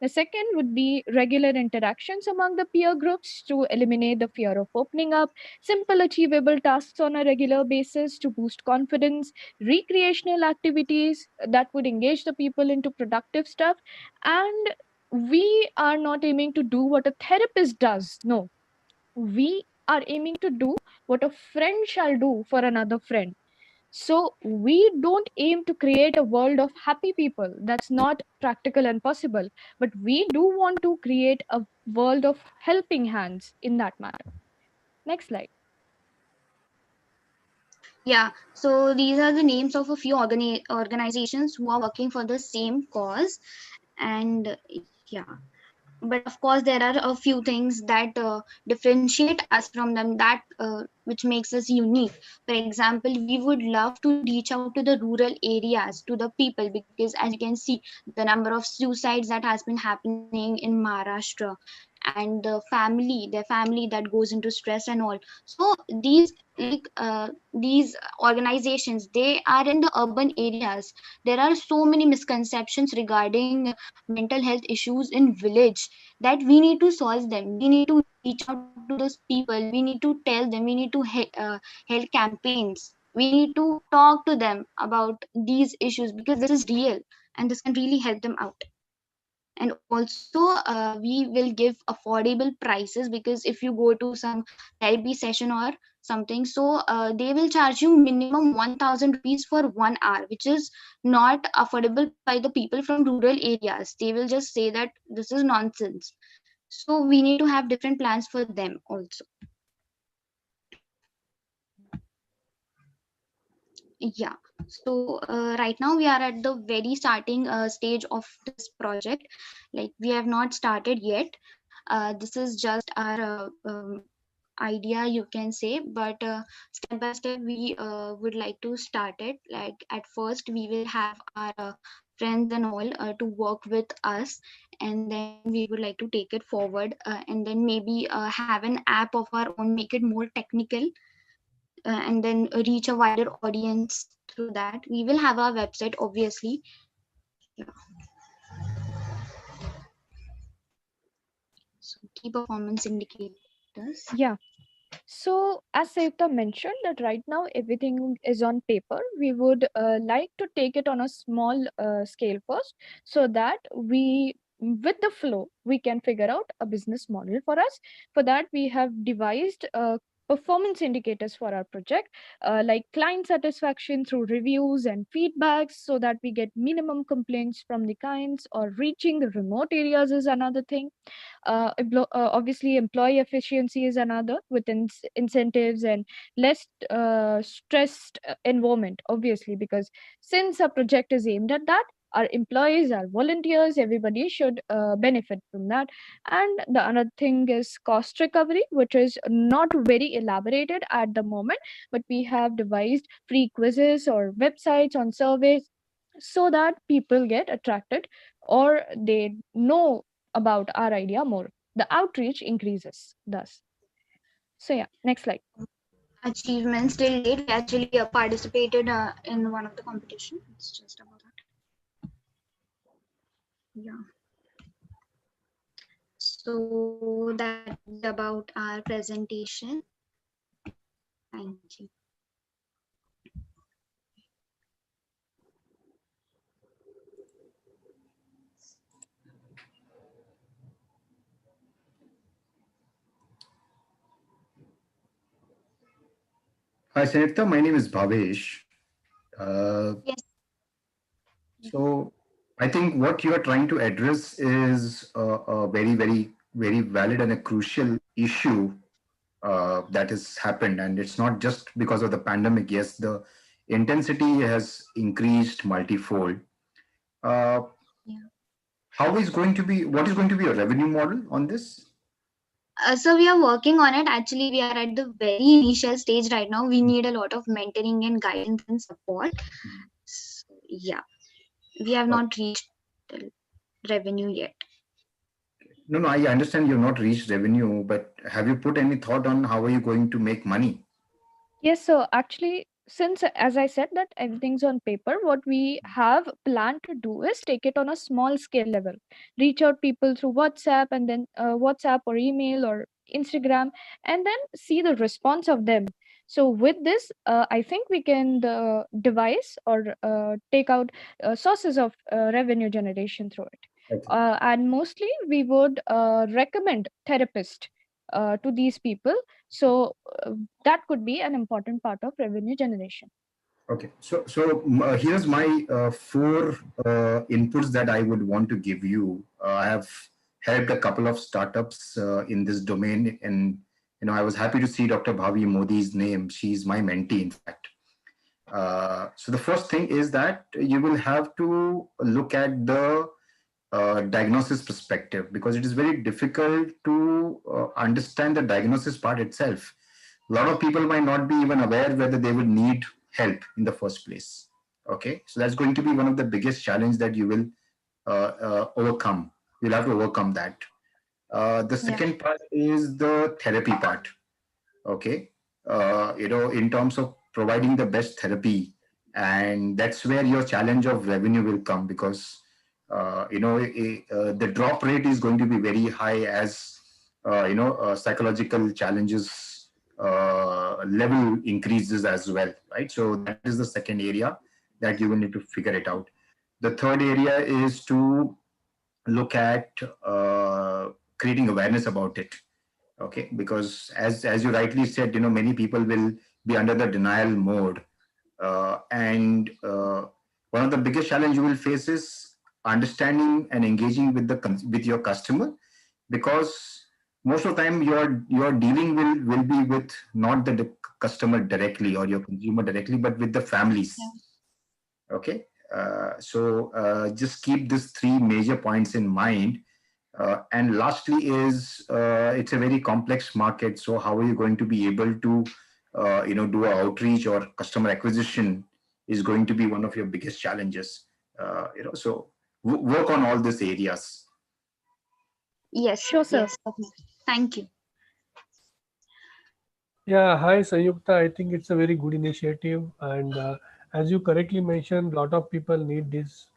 The second would be regular interactions among the peer groups to eliminate the fear of opening up, simple achievable tasks on a regular basis to boost confidence, recreational activities that would engage the people into productive stuff. And we are not aiming to do what a therapist does. No, we are aiming to do what a friend shall do for another friend. So we don't aim to create a world of happy people. That's not practical and possible. But we do want to create a world of helping hands in that matter. Next slide. Yeah, so these are the names of a few organizations who are working for the same cause. And yeah, but of course there are a few things that differentiate us from them, that which makes us unique. For example, we would love to reach out to the rural areas, to the people, because as you can see, the number of suicides that has been happening in Maharashtra, and their family that goes into stress and all. So these, like these organizations, they are in the urban areas. There are so many misconceptions regarding mental health issues in village, that we need to solve them. We need to reach out to those people, we need to tell them, we need to held campaigns, we need to talk to them about these issues, because this is real and this can really help them out. And also we will give affordable prices, because if you go to some therapy session or something, so they will charge you minimum 1000 rupees for 1 hour, which is not affordable by the people from rural areas. They will just say that this is nonsense. So we need to have different plans for them also. Yeah, so right now we are at the very starting stage of this project. Like we have not started yet. This is just our idea, you can say, but step by step we would like to start it. Like at first we will have our friends and all to work with us, and then we would like to take it forward, and then maybe have an app of our own, make it more technical, and then reach a wider audience through that. We will have our website, obviously. Yeah. So key performance indicators. Yeah. So, as Sayukta mentioned, that right now everything is on paper. We would like to take it on a small scale first, so that with the flow, we can figure out a business model for us. For that, we have devised performance indicators for our project, like client satisfaction through reviews and feedbacks, so that we get minimum complaints from the clients, or reaching the remote areas is another thing. Obviously employee efficiency is another, with incentives and less stressed environment, obviously, because since a project is aimed at that, our employees, our volunteers, everybody should benefit from that. And the another thing is cost recovery, which is not very elaborated at the moment, but we have devised free quizzes or websites on surveys so that people get attracted or they know about our idea more. The outreach increases thus. So yeah, next slide. Achievements till date, we actually participated in one of the competition. It's just about that. Yeah. So that would be about our presentation. Thank you. Hi, Sanitha. My name is Bhavesh. Yes. So I think what you are trying to address is a very, very, very valid and a crucial issue that has happened. And it's not just because of the pandemic. Yes, the intensity has increased multifold. Uh, Yeah. how is going to be, what is going to be a revenue model on this? So we are working on it. Actually, we are at the very initial stage right now. We need a lot of mentoring and guidance and support. So, yeah, we have Uh, not reached the revenue yet. no, no, I understand you've not reached revenue, but have you put any thought on how are you going to make money? Yes, so actually, since as I said that everything's on paper, what we have planned to do is take it on a small scale level, reach out people through WhatsApp and then WhatsApp or email or Instagram, and then see the response of them. So with this, I think we can devise or take out sources of revenue generation through it. Okay. And mostly we would recommend therapist to these people. So that could be an important part of revenue generation. Okay, here's my four inputs that I would want to give you. I have helped a couple of startups in this domain, and I was happy to see Dr. Bhavi Modi's name. She's my mentee, in fact. So the first thing is that you will have to look at the diagnosis perspective, because it is very difficult to understand the diagnosis part itself. A lot of people might not be even aware whether they would need help in the first place. Okay, so that's going to be one of the biggest challenge that you will overcome. You'll have to overcome that. The Yeah. second part is the therapy part. Okay, in terms of providing the best therapy, and that's where your challenge of revenue will come, because the drop rate is going to be very high as psychological challenges level increases as well, right? So that is the second area that you will need to figure it out. The third area is to look at creating awareness about it. Okay, because as you rightly said, many people will be under the denial mode, and one of the biggest challenge you will face is understanding and engaging with with your customer, because most of the time your dealing will be with not the customer directly or your consumer directly, but with the families. Okay, just keep these three major points in mind. And lastly is it's a very complex market. So how are you going to be able to do outreach or customer acquisition is going to be one of your biggest challenges. So work on all these areas. Yes. Sure, sir. Yes. Definitely. Thank you. Yeah, hi Sanyukta. I think it's a very good initiative, and as you correctly mentioned, a lot of people need this,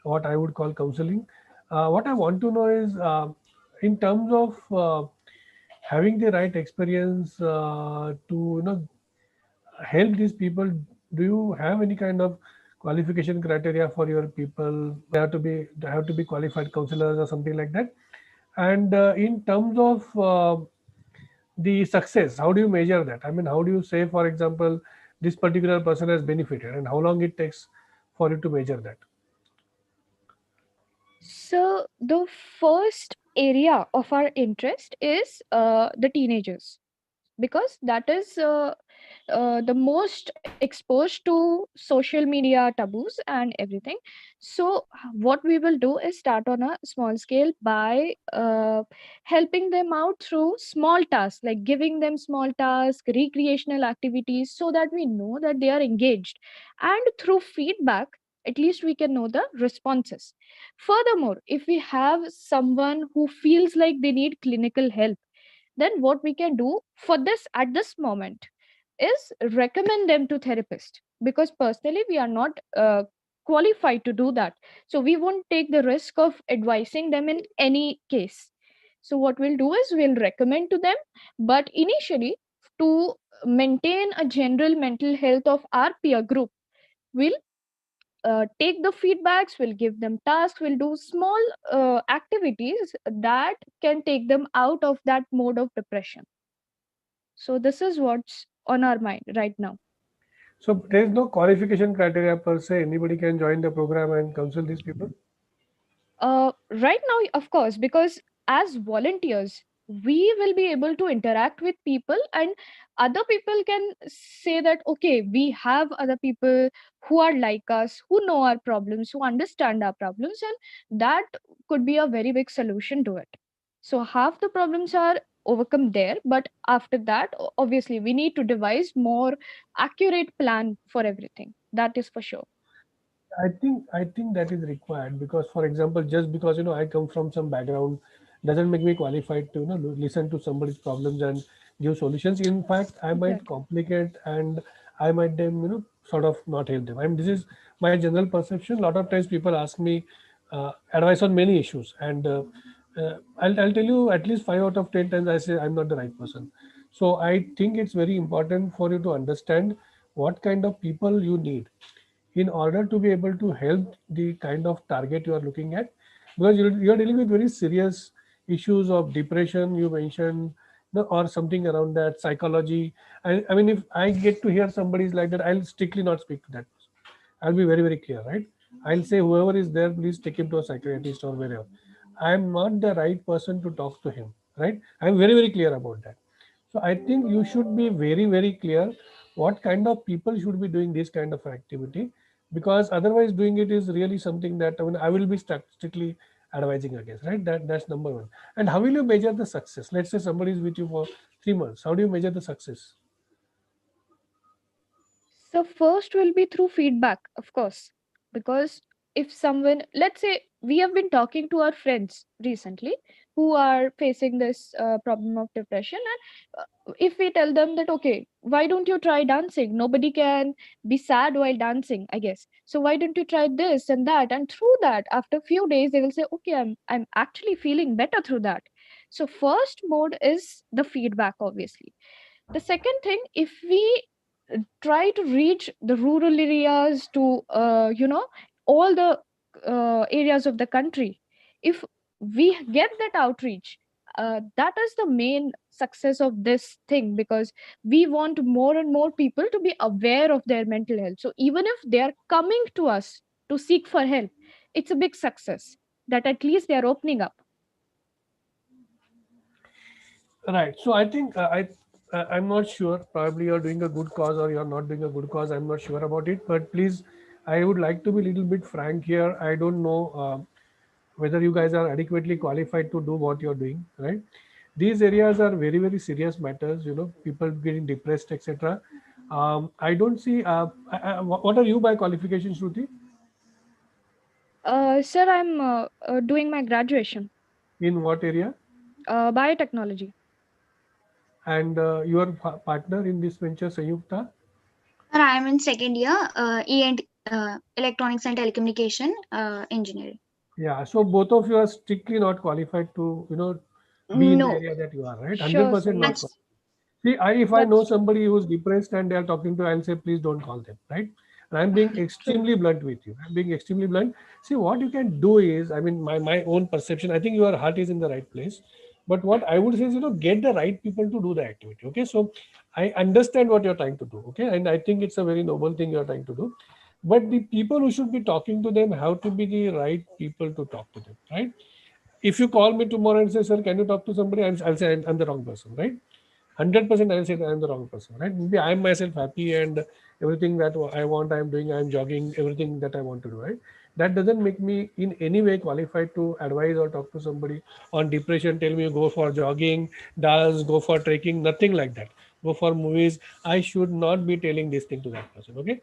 what I would call counseling. What I want to know is, in terms of having the right experience to help these people. Do you have any kind of qualification criteria for your people? They have to be qualified counselors or something like that. And in terms of the success, how do you measure that? I mean, how do you say, for example, this particular person has benefited, and how long it takes for you to measure that? So the first area of our interest is the teenagers. because that is the most exposed to social media taboos and everything. So what we will do is start on a small scale by helping them out through small tasks, like giving them small tasks, recreational activities, so that we know that they are engaged, and through feedback at least we can know the responses. Furthermore, if we have someone who feels like they need clinical help, then what we can do for this at this moment is recommend them to therapist, because personally we are not qualified to do that, so we won't take the risk of advising them in any case. So what we'll do is we'll recommend to them, but initially, to maintain a general mental health of our peer group, we'll take the feedbacks, we'll give them tasks, we'll do small activities that can take them out of that mode of depression. So this is what's on our mind right now. So there is no qualification criteria per se. Anybody can join the program and counsel these people. Right now, of course, because as volunteers, we will be able to interact with people, and other people can say that, okay, we have other people who are like us, who know our problems, who understand our problems, and that could be a very big solution to it. So, half the problems are overcome there, but after that, obviously, we need to devise more accurate plan for everything. That is for sure. I think that is required because, for example, just because I come from some background doesn't make me qualified to listen to somebody's problems and give solutions. In fact, I might Exactly. complicate and I might them sort of not help them. I mean, this is my general perception. A lot of times people ask me advice on many issues, and I'll tell you at least 5 out of 10 times I say I'm not the right person. So I think it's very important for you to understand what kind of people you need in order to be able to help the kind of target you are looking at, because you're dealing with very serious issues of depression you mentioned, or something around that psychology. I mean, if I get to hear somebody's like that, I'll strictly not speak to that person. I'll be very, very clear, right? I'll say whoever is there, please take him to a psychiatrist or wherever. I'm not the right person to talk to him, right? I'm very, very clear about that. So I think you should be very, very clear what kind of people should be doing this kind of activity, because otherwise doing it is really something that I will be strictly advising against, right? That's number one. And how will you measure the success? Let's say somebody is with you for 3 months. How do you measure the success? So first will be through feedback, of course, because if someone, let's say we have been talking to our friends recently who are facing this problem of depression, and if we tell them that, okay, why don't you try dancing? Nobody can be sad while dancing, I guess. So why don't you try this and that? And through that, after a few days, they will say, okay, I'm actually feeling better through that. So first mode is the feedback, obviously. The second thing, if we try to reach the rural areas to all the areas of the country, if we get that outreach, that is the main success of this thing, because we want more and more people to be aware of their mental health. So even if they are coming to us to seek for help, it's a big success that at least they are opening up. Right. So I think I'm not sure. Probably you're doing a good cause or you're not doing a good cause. I'm not sure about it. But please, I would like to be a little bit frank here. I don't know whether you guys are adequately qualified to do what you're doing. Right. These areas are very, very serious matters. People getting depressed, etc. I don't see. What are you by qualification, Shruti? Sir, I'm doing my graduation, In what area? biotechnology. And your partner in this venture, Sayukta? Sir, I am in second year, E and electronics and telecommunication engineering. Yeah, so both of you are strictly not qualified to, be in the No, area that you are, right? sure, sir. 100% not That's qualified. See, if I know That's somebody who's depressed and they are talking to, I'll say, please don't call them, right? And I'm being true. extremely blunt with you. I'm being extremely blunt. See, what you can do is, I mean, my own perception, I think your heart is in the right place. But what I would say is, get the right people to do the activity. Okay. So I understand what you're trying to do. Okay. And I think it's a very noble thing you're trying to do. But the people who should be talking to them have to be the right people to talk to them, right? If you call me tomorrow and say, sir, can you talk to somebody? I'll say I'm the wrong person, right? 100% I'll say that I'm the wrong person, right? Maybe I'm myself happy and everything that I want, I'm doing, I'm jogging, everything that I want to do, right? That doesn't make me in any way qualified to advise or talk to somebody on depression, tell me go for jogging, dance, go for trekking, nothing like that. Go for movies. I should not be telling this thing to that person, okay?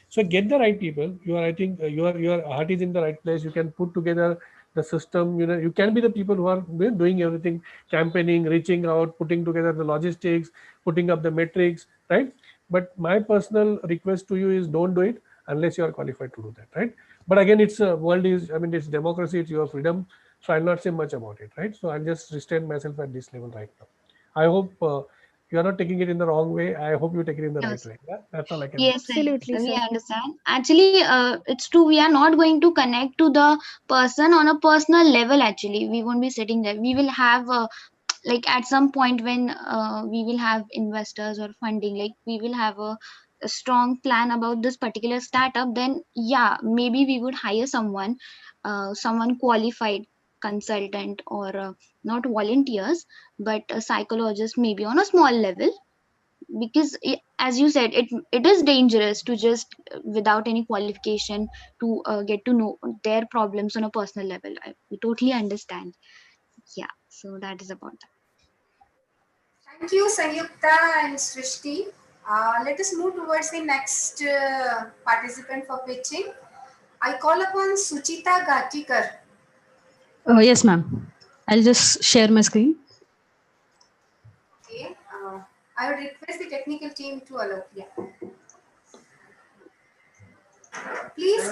So get the right people. You are, I think, your heart is in the right place. You can put together the system. You know, you can be the people who are doing everything, campaigning, reaching out, putting together the logistics, putting up the metrics, right? But my personal request to you is don't do it unless you are qualified to do that, right? But again, it's world is, I mean, it's democracy, it's your freedom. So I'll not say much about it, right? So I'll just restrain myself at this level right now. I hope you are not taking it in the wrong way. I hope you take it in the right Yes. way. Yeah, that's all I can say. Yes, Absolutely, we sir. understand. Actually, it's true. We are not going to connect to the person on a personal level. Actually, we won't be sitting there. We will have like at some point when we will have investors or funding, like we will have a strong plan about this particular startup. Then yeah, maybe we would hire someone, someone qualified consultant or not volunteers, but a psychologist maybe on a small level, because as you said, it is dangerous to just without any qualification to get to know their problems on a personal level. We totally understand. Yeah, so that is about that. Thank you, Sanyukta and Srishti. Let us move towards the next participant for pitching. I call upon Suchita Gatikar. Yes, ma'am. I'll just share my screen. Okay. I would request the technical team to allow. Yeah. Please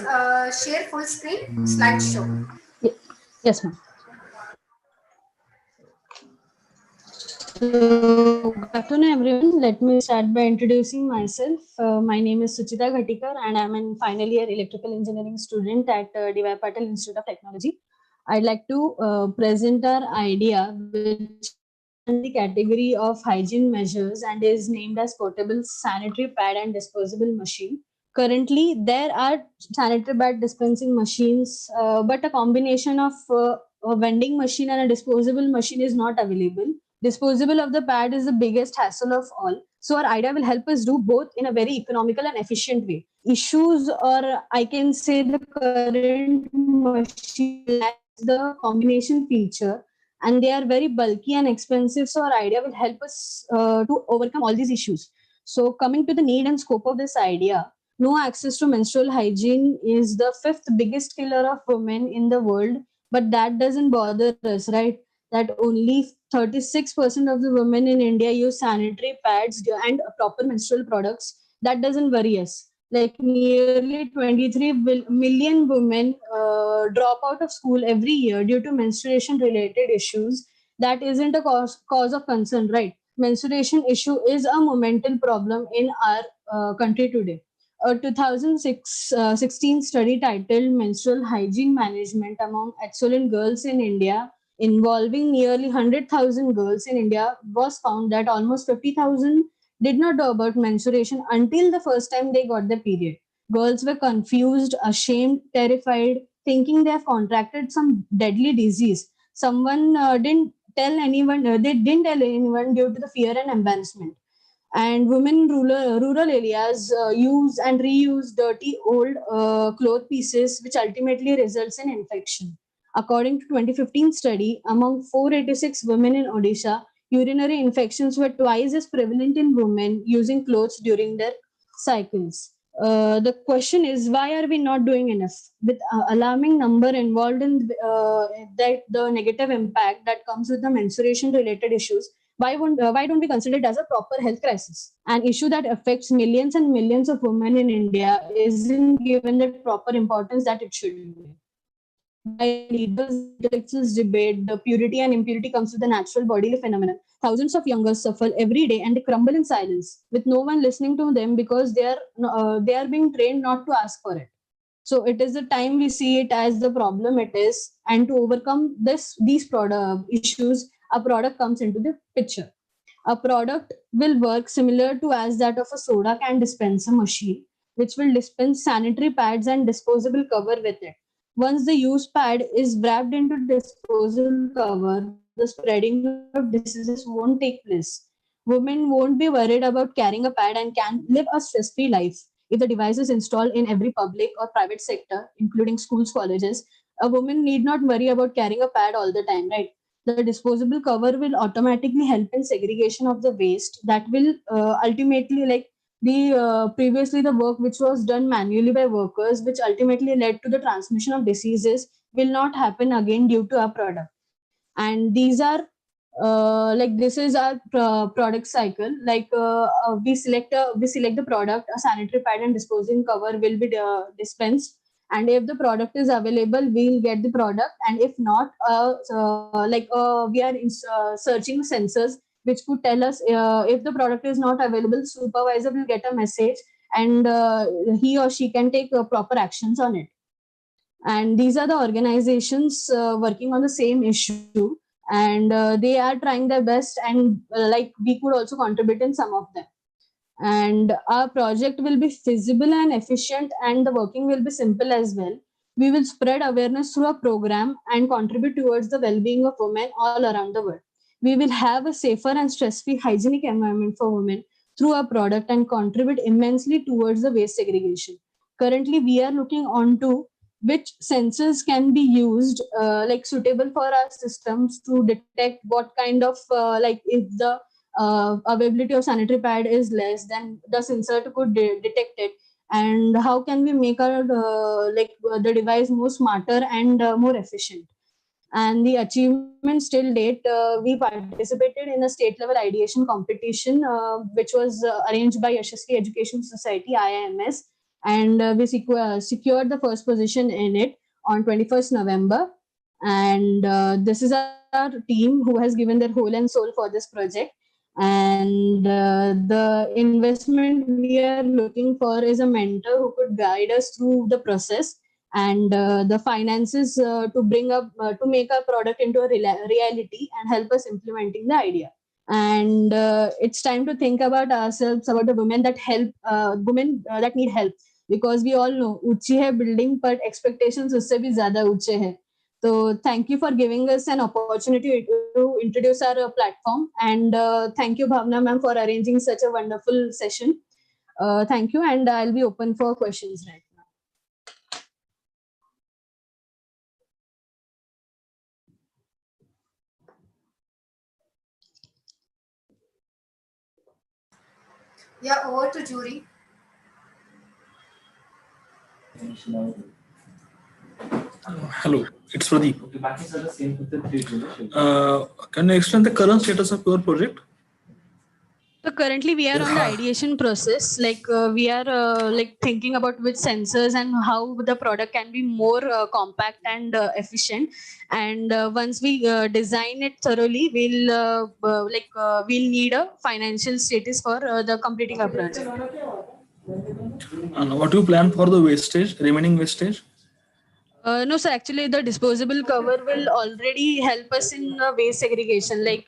share full screen slideshow. Ye- Yes, ma'am. So, good afternoon, everyone. Let me start by introducing myself. My name is Suchita Ghatikar, and I'm an final year electrical engineering student at D.Y. Patil Institute of Technology. I'd like to present our idea, which falls under the category of hygiene measures and is named as portable sanitary pad and disposable machine. Currently, there are sanitary pad dispensing machines, but a combination of a vending machine and a disposable machine is not available. Disposable of the pad is the biggest hassle of all. So our idea will help us do both in a very economical and efficient way. Issues, or I can say the current machine lacks the combination feature, and they are very bulky and expensive. So our idea will help us to overcome all these issues. So coming to the need and scope of this idea, no access to menstrual hygiene is the fifth biggest killer of women in the world, but that doesn't bother us, right? That only 36% of the women in India use sanitary pads and proper menstrual products. That doesn't worry us. Like nearly 23 million women drop out of school every year due to menstruation related issues. That isn't a cause of concern, right? Menstruation issue is a momental problem in our country today. A 2016 study titled Menstrual Hygiene Management Among Excellent Girls in India, involving nearly 100,000 girls in India, was found that almost 50,000 did not know about menstruation until the first time they got the period. Girls were confused, ashamed, terrified, thinking they have contracted some deadly disease. Someone didn't tell anyone, they didn't tell anyone due to the fear and embarrassment. And women in rural areas use and reuse dirty old cloth pieces, which ultimately results in infection. According to 2015 study, among 486 women in Odisha, urinary infections were twice as prevalent in women using clothes during their cycles. The question is, why are we not doing enough? With alarming number involved in that the negative impact that comes with the menstruation related issues, why don't we consider it as a proper health crisis? An issue that affects millions and millions of women in India isn't given the proper importance that it should be. While leaders and intellectuals debate the purity and impurity comes with the natural bodily phenomenon, thousands of young girls suffer every day and they crumble in silence with no one listening to them because they are being trained not to ask for it. So it is the time we see it as the problem it is, and to overcome these product issues, a product comes into the picture. A product will work similar to as that of a soda can dispenser machine, which will dispense sanitary pads and disposable cover with it. Once the used pad is wrapped into disposable cover, the spreading of diseases won't take place. women won't be worried about carrying a pad and can live a stress-free life. If the device is installed in every public or private sector, including schools, colleges, a woman need not worry about carrying a pad all the time, right? The disposable cover will automatically help in segregation of the waste that will ultimately like the previously the work which was done manually by workers, which ultimately led to the transmission of diseases, will not happen again due to our product. And these are like this is our product cycle. Like we select the product, a sanitary pad and disposing cover will be dispensed, and if the product is available we'll get the product, and if not we are searching sensors which could tell us if the product is not available. Supervisor will get a message, and he or she can take proper actions on it. And these are the organizations working on the same issue, and they are trying their best, and like we could also contribute in some of them. And our project will be feasible and efficient, and the working will be simple as well. We will spread awareness through a program and contribute towards the well-being of women all around the world. We will have a safer and stress-free hygienic environment for women through our product and contribute immensely towards the waste segregation. Currently we are looking onto which sensors can be used like suitable for our systems to detect what kind of like if the availability of sanitary pad is less, then the sensor could detect it. And how can we make our the device more smarter and more efficient. And the achievements till date, we participated in a state level ideation competition which was arranged by Yashasvi Education Society, IIMS, and we secured the first position in it on 21st November. And this is our team who has given their whole and soul for this project. And the investment we are looking for is a mentor who could guide us through the process, and the finances to bring up to make our product into a reality and help us implementing the idea. And it's time to think about ourselves, about the women that help women that need help, because we all know ऊंची है building but expectations उससे भी ज़्यादा ऊंचे हैं. So thank you for giving us an opportunity to introduce our platform, and thank you Bhavna ma'am for arranging such a wonderful session. Thank you, and I'll be open for questions right now. Yeah, over to jury. Hello, it's Pradeep. Can you explain the current status of your project? So currently we are on the ideation process. Like we are like thinking about which sensors and how the product can be more compact and efficient. And once we design it thoroughly, we'll need a financial status for the completing our project. And what do you plan for the wastage, remaining wastage? No, sir. Actually, the disposable cover will already help us in waste segregation. Like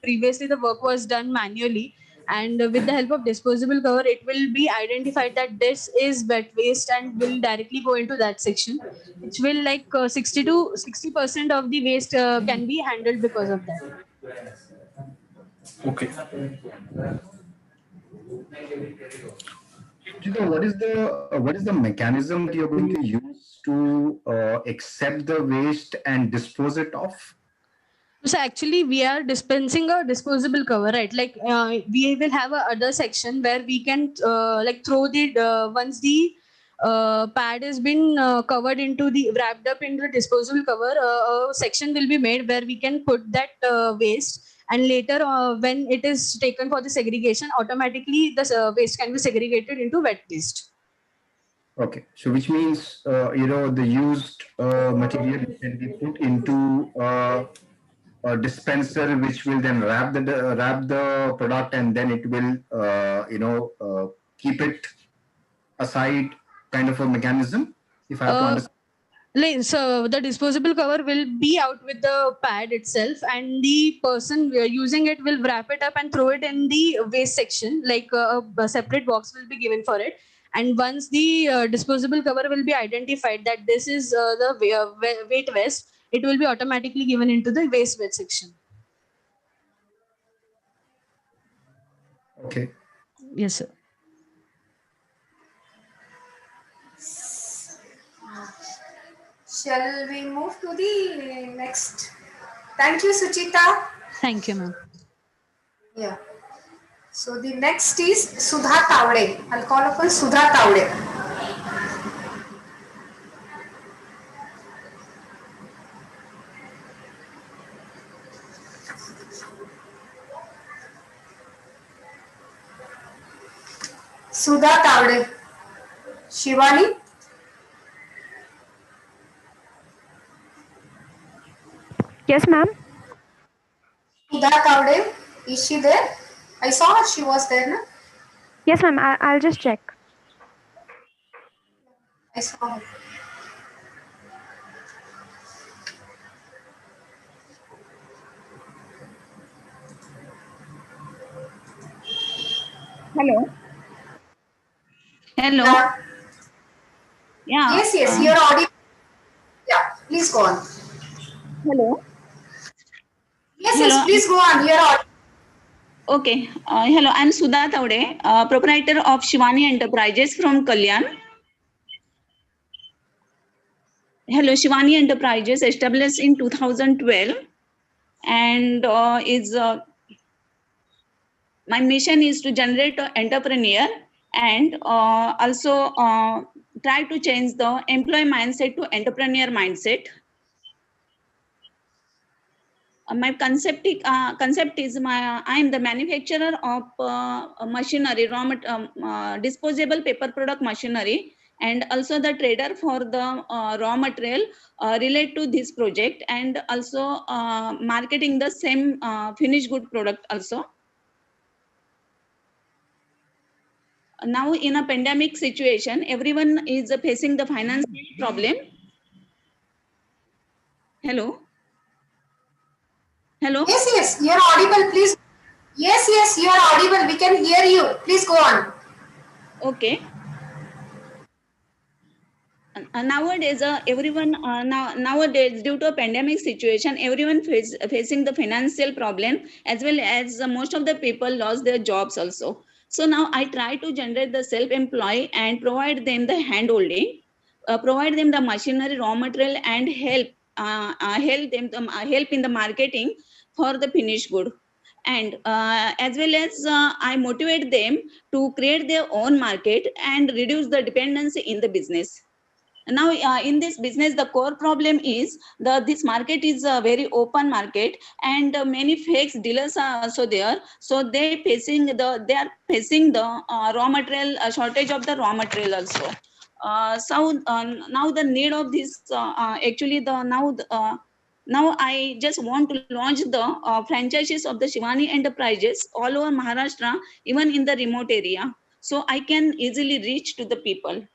previously, the work was done manually, and with the help of disposable cover, it will be identified that this is wet waste and will directly go into that section, which will 60 to 60% of the waste can be handled because of that. Okay. What is the mechanism that you're going to use to accept the waste and dispose it off? So actually, we are dispensing a disposable cover, right? Like we will have a other section where we can throw the once the pad has been covered into the wrapped up into the disposable cover, a section will be made where we can put that waste, and later when it is taken for the segregation, automatically the waste can be segregated into wet waste. Okay, so which means the used material can be put into a dispenser, which will then wrap the product, and then it will keep it aside, kind of a mechanism, if I have to understand. So the disposable cover will be out with the pad itself, and the person using it will wrap it up and throw it in the waste section. Like a separate box will be given for it. And once the disposable cover will be identified that this is the weight waste, it will be automatically given into the waste section. Okay. Yes, sir. Shall we move to the next? Thank you, Suchita. Thank you, ma'am. Yeah. So the next is Sudha Tavde. I'll call upon Sudha Tavde. Sudha Tavde. Shivani? Yes, ma'am. Sudha Tavde. Is she there? I saw her. She was there, no? Yes, ma'am. I'll just check. I saw her. Hello. Hello. Yeah. Yeah. Yes, yes. You're audible. Yeah. Please go on. Hello. Yes, Hello. yes. Please go on. You're audible. Okay. Hello. I'm Sudha Taude, proprietor of Shivani Enterprises from Kalyan. Hello, Shivani Enterprises, established in 2012, and is my mission is to generate an entrepreneur and also try to change the employee mindset to entrepreneur mindset. My concept is I am the manufacturer of machinery, disposable paper product machinery, and also the trader for the raw material related to this project, and also marketing the same finished good product also. Now in a pandemic situation, everyone is facing the financial problem. Hello. Hello. Yes, yes. You're audible. Please. Yes, yes. You're audible. We can hear you. Please go on. Okay. Nowadays, everyone nowadays, due to a pandemic situation, everyone facing the financial problem, as well as most of the people lost their jobs also. So now I try to generate the self-employed and provide them the handholding, provide them the machinery, raw material, and help in the marketing for the finished good. And as well as I motivate them to create their own market and reduce the dependency in the business. Now in this business, the core problem is this market is a very open market, and many fake dealers are also there. So they are facing the raw material shortage of the raw material also. Now the need of this actually the now I just want to launch the franchises of the Shivani Enterprises all over Maharashtra, even in the remote area, so I can easily reach to the people.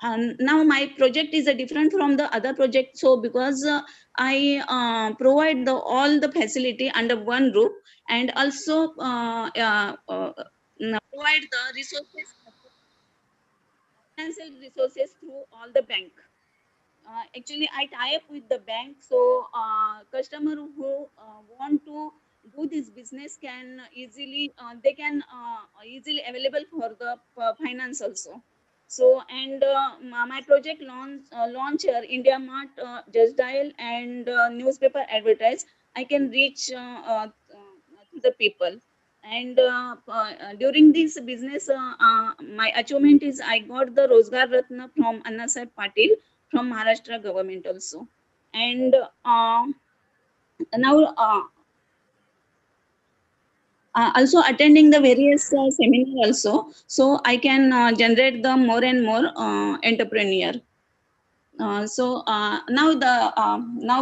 Now my project is different from the other project, so because I provide all the facility under one roof, and also provide the resources, financial resources through all the bank. Actually I tie up with the bank, so customer who want to do this business can easily they can easily available for the finance also. So and my project launcher India Mart, Just Dial, and newspaper advertise. I can reach to the people. And during this business, my achievement is I got the Rozgar Ratna from Anna Saheb Patil from Maharashtra government also. And now also attending the various seminar also, so I can generate the more and more entrepreneur. Now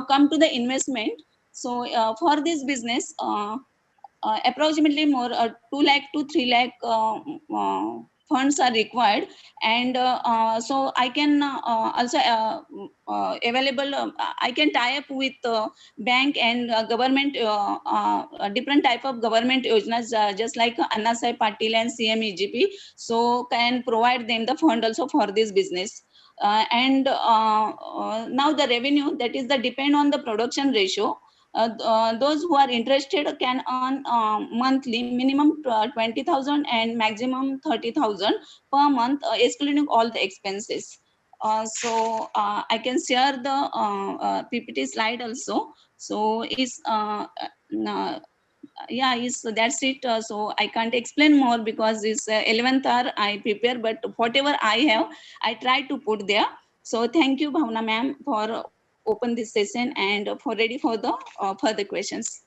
come to the investment. So for this business, approximately more 2 lakh to 3 lakh funds are required, and so I can also available I can tie up with bank and government, different type of government yojanas, just like Anna Saheb Patil and CMEGP, so can provide them the fund also for this business. And now the revenue, that is the depend on the production ratio. those who are interested can earn monthly minimum 20,000 and maximum 30,000 per month, excluding all the expenses. I can share the PPT slide also. So that's it. So I can't explain more because it's 11th hour I prepare, but whatever I have, I try to put there. So thank you, Bhavna ma'am, for open this session and for ready for the further questions.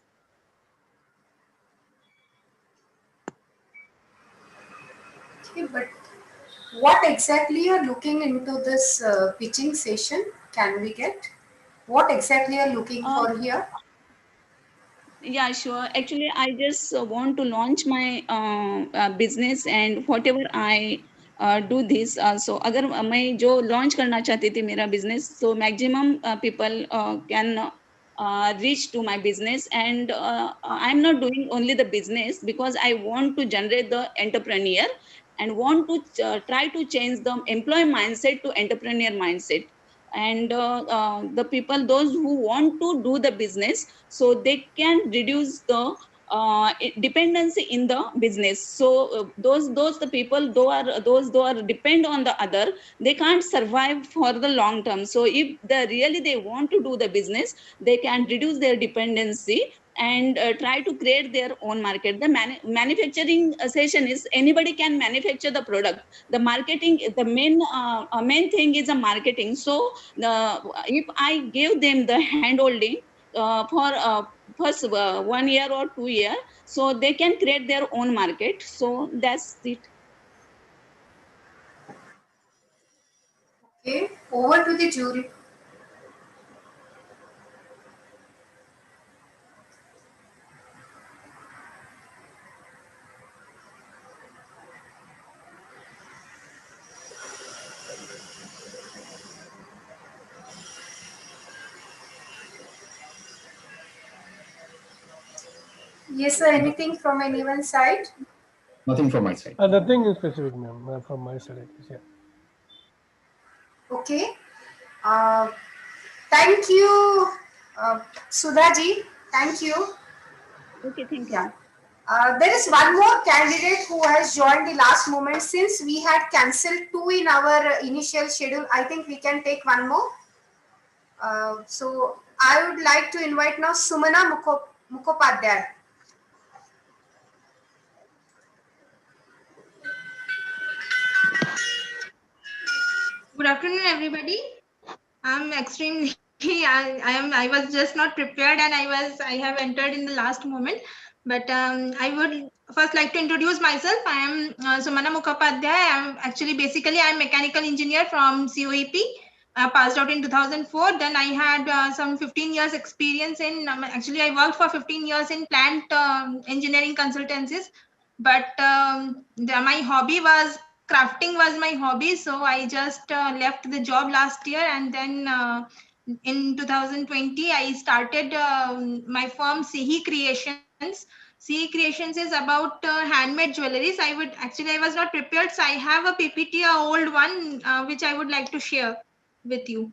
Okay, but what exactly you're looking into this pitching session? Can we get? What exactly you're looking Uh, for here? Yeah, sure. Actually, I just want to launch my business and whatever I do this. So, अगर मैं जो launch करना चाहती थी मेरा business, so maximum people can reach to my business, and I'm not doing only the business because I want to generate the entrepreneur and want to try to change the employee mindset to entrepreneur mindset. And the people those who want to do the business, so they can reduce the dependency in the business. So those the people those who are depend on the other, they can't survive for the long term. So if they want to do the business, they can reduce their dependency and try to create their own market. The manufacturing session is anybody can manufacture the product. The marketing, the main thing is a marketing. So if I give them the hand holding for first 1 year or 2 year, so they can create their own market. So that's it. Okay, over to the jury. Yes, sir. Anything from anyone's side? Nothing from my side. Nothing in specific, ma'am, from my side, at least. Yeah. Okay. Uh, thank you, Sudhaji. Thank you. Okay, thank Yeah. you. There is one more candidate who has joined the last moment. Since we had cancelled two in our initial schedule, I think we can take one more. So I would like to invite now Sumana Mukhopadhyay. Good afternoon, everybody. I'm extremely. I was just not prepared, and I have entered in the last moment. But I would first like to introduce myself. I am Sumana Mukhopadhyay. I'm mechanical engineer from COEP. Passed out in 2004. Then I had some 15 years experience in. I worked for 15 years in plant engineering consultancies. But my hobby was crafting was my hobby, so I just left the job last year, and then in 2020 I started my firm Sihi Creations. Sihi Creations is about handmade jewelries. I was not prepared, so I have a PPT, a old one, which I would like to share with you.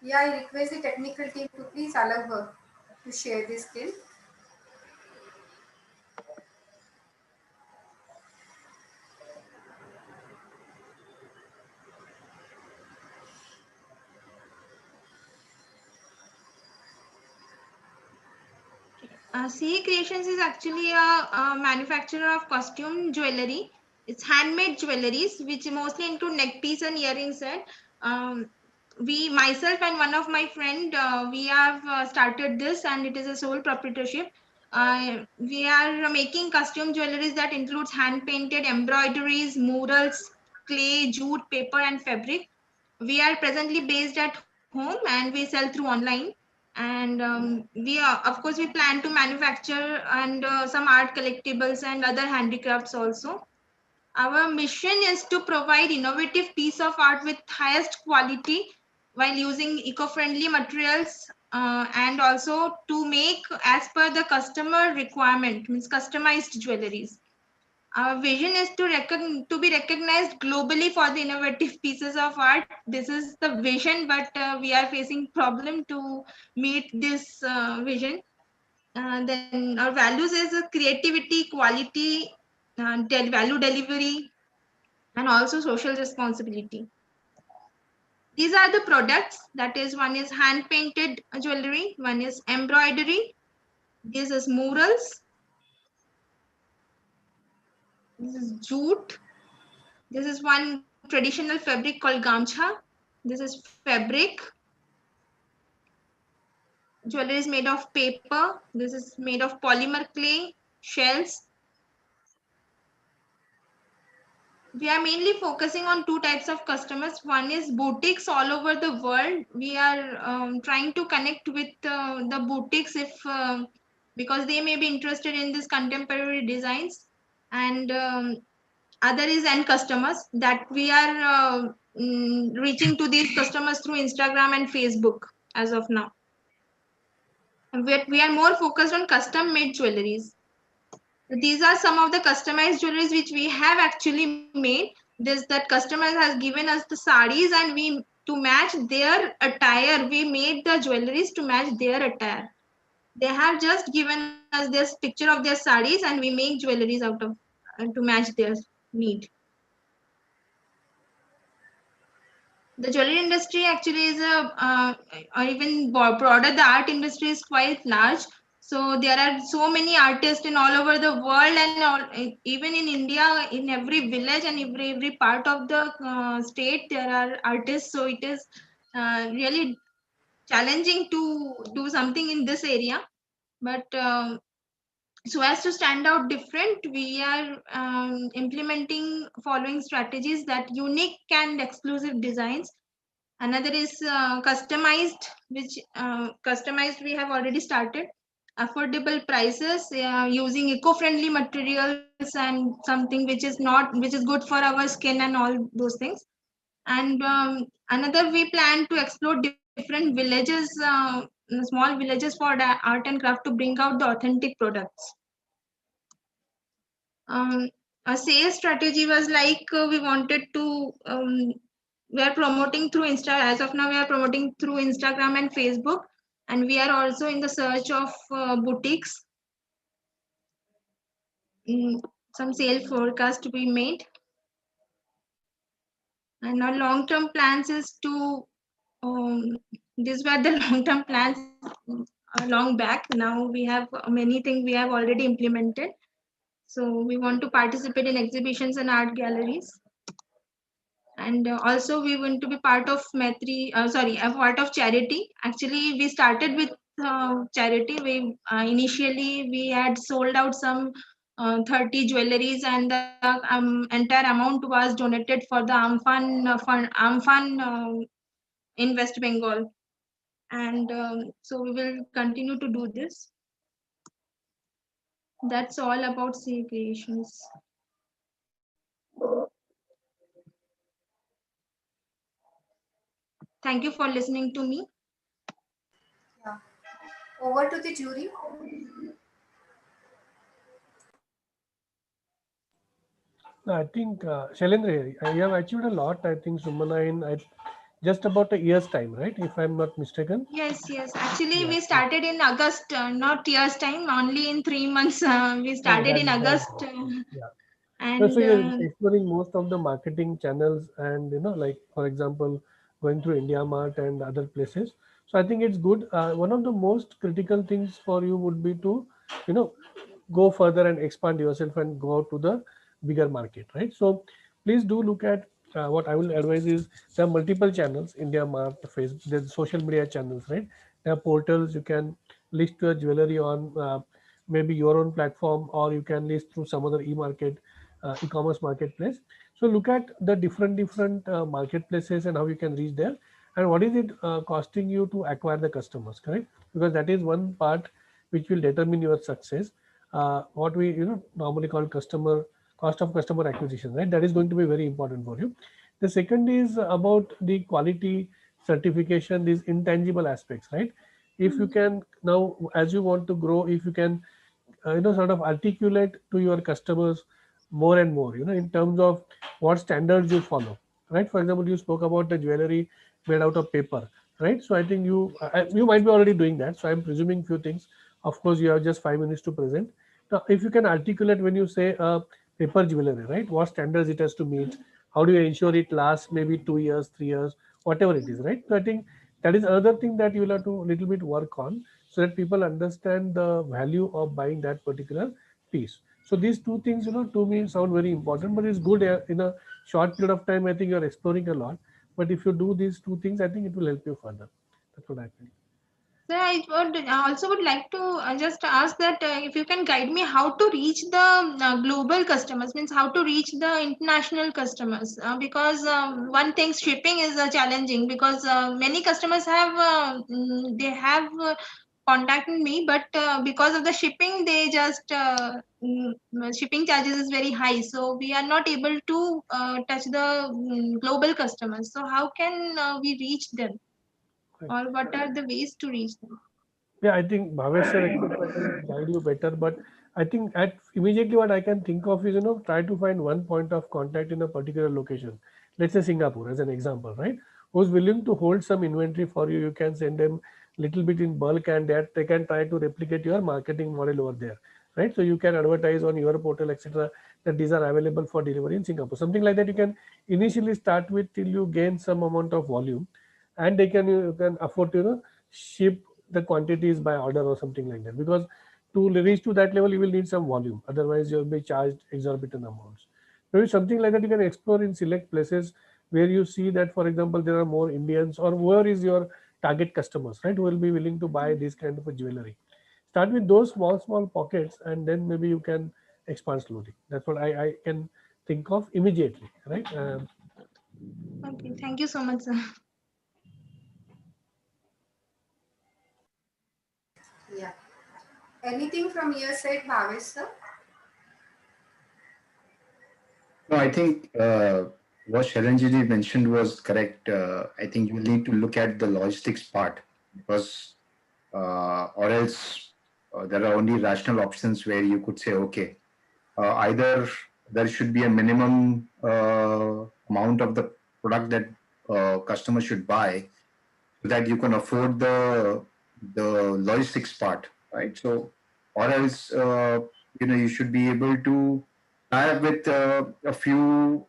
Yeah, I request the technical team to please allow her to share this screen. CA Creations is actually a manufacturer of costume jewelry. It's handmade jewelries, which mostly include neck piece and earring set. Myself and one of my friend, we have started this, and it is a sole proprietorship. We are making costume jewelries that includes hand painted embroideries, murals, clay, jute, paper, and fabric. We are presently based at home, and we sell through online. And of course we plan to manufacture and some art collectibles and other handicrafts also. Our mission is to provide innovative piece of art with highest quality while using eco-friendly materials, and also to make as per the customer requirement, means customized jewelries. Our vision is to be recognized globally for the innovative pieces of art. This is the vision, but we are facing problem to meet this vision. Then our values is creativity, quality, value delivery, and also social responsibility. These are the products. That is, one is hand painted jewelry, one is embroidery, this is murals, this is jute, this is one traditional fabric called gamcha, this is fabric, jewelry is made of paper, this is made of polymer clay, shells. We are mainly focusing on two types of customers. One is boutiques all over the world. We are trying to connect with the boutiques if because they may be interested in this contemporary designs, and other is end customers that we are reaching to these customers through Instagram and Facebook as of now. And we are more focused on custom made jewelries. These are some of the customized jewelries which we have actually made. This that customer has given us the sarees, and we to match their attire, we made the jewelries to match their attire. They have just given us this picture of their sarees, and we make jewelries out of to match their need. The jewelry industry actually is or even broader, the art industry is quite large. So there are so many artists in all over the world, and even in India, in every village and every part of the state, there are artists. So it is really challenging to do something in this area. But so as to stand out different, we are implementing following strategies: that unique and exclusive designs. Another is customized, which customized we have already started. Affordable prices, using eco-friendly materials and something which is good for our skin and all those things. And another, we plan to explore different villages, small villages for the art and craft to bring out the authentic products. A sales strategy was like we wanted to we are promoting through Insta. As of now, we are promoting through Instagram and Facebook, and we are also in the search of boutiques. Some sale forecast to be made, and our long-term plans is to these were the long-term plans long back. Now we have many things we have already implemented. So we want to participate in exhibitions and art galleries. And also we want to be part of a part of charity. Actually, we started with charity. We initially we had sold out some 30 jewelries, and the entire amount was donated for the Amphan in West Bengal. And so we will continue to do this. That's all about C Creations. Thank you for listening to me. Yeah. Over to the jury. I think Shailendra, you have achieved a lot. I think Sumana in just about a year's time, right? If I'm not mistaken. Yes. Actually, we started in August, not year's time. Only in 3 months. We started in August. Yeah. And So you're exploring most of the marketing channels, and like for example, going through India Mart and other places. So I think it's good. One of the most critical things for you would be to, go further and expand yourself and go out to the bigger market, right? So please do look at what I will advise is there are multiple channels: India Mart, Facebook, there's social media channels, right? There are portals you can list your jewelry on, maybe your own platform, or you can list through some other e-market, e-commerce marketplace. So look at the different marketplaces and how you can reach there, and what is it costing you to acquire the customers, correct? Because that is one part which will determine your success. What we normally call cost of customer acquisition, right? That is going to be very important for you. The second is about the quality certification, these intangible aspects, right? If you can now, as you want to grow, if you can sort of articulate to your customers more and more, in terms of what standards you follow, right? For example, you spoke about the jewelry made out of paper, right? So I think you might be already doing that. So I'm presuming few things. Of course, you have just 5 minutes to present. Now, if you can articulate when you say paper jewelry, right? What standards it has to meet? How do you ensure it lasts maybe 2 years, 3 years, whatever it is, right? So I think that is another thing that you will have to little bit work on so that people understand the value of buying that particular piece. So these two things, to me sound very important, but it's good in a short period of time. I think you're exploring a lot, but if you do these two things, I think it will help you further. That's what I feel. So I also would like to just ask that if you can guide me how to reach the global customers, means how to reach the international customers, because one thing, shipping is challenging, because many customers have they have contacted me, but because of the shipping, they just shipping charges is very high, so we are not able to touch the global customers. So how can we reach them, or what are the ways to reach them? Yeah, I think Bhavesh sir actually can guide you better, but I think at immediately what I can think of is, try to find one point of contact in a particular location. Let's say Singapore as an example, right? Who's willing to hold some inventory for you. You can send them little bit in bulk, and that they can try to replicate your marketing model over there, right? So you can advertise on your portal, etc., that these are available for delivery in Singapore. Something like that you can initially start with till you gain some amount of volume, and you can afford to, ship the quantities by order or something like that, because to reach to that level you will need some volume, otherwise you'll be charged exorbitant amounts. Maybe something like that you can explore in select places where you see that, for example, there are more Indians, or where is your target customers, right, who will be willing to buy this kind of a jewelry. Start with those small pockets, and then maybe you can expand slowly. That's what I can think of immediately, right? Okay, thank you so much, sir. Yeah. Anything from your side, Bhavesh sir? No, I think what Sharanjini mentioned was correct. I think you need to look at the logistics part, because or else there are only rational options where you could say, okay, either there should be a minimum amount of the product that customers should buy, so that you can afford the logistics part, right? So, or else you should be able to tie up with a few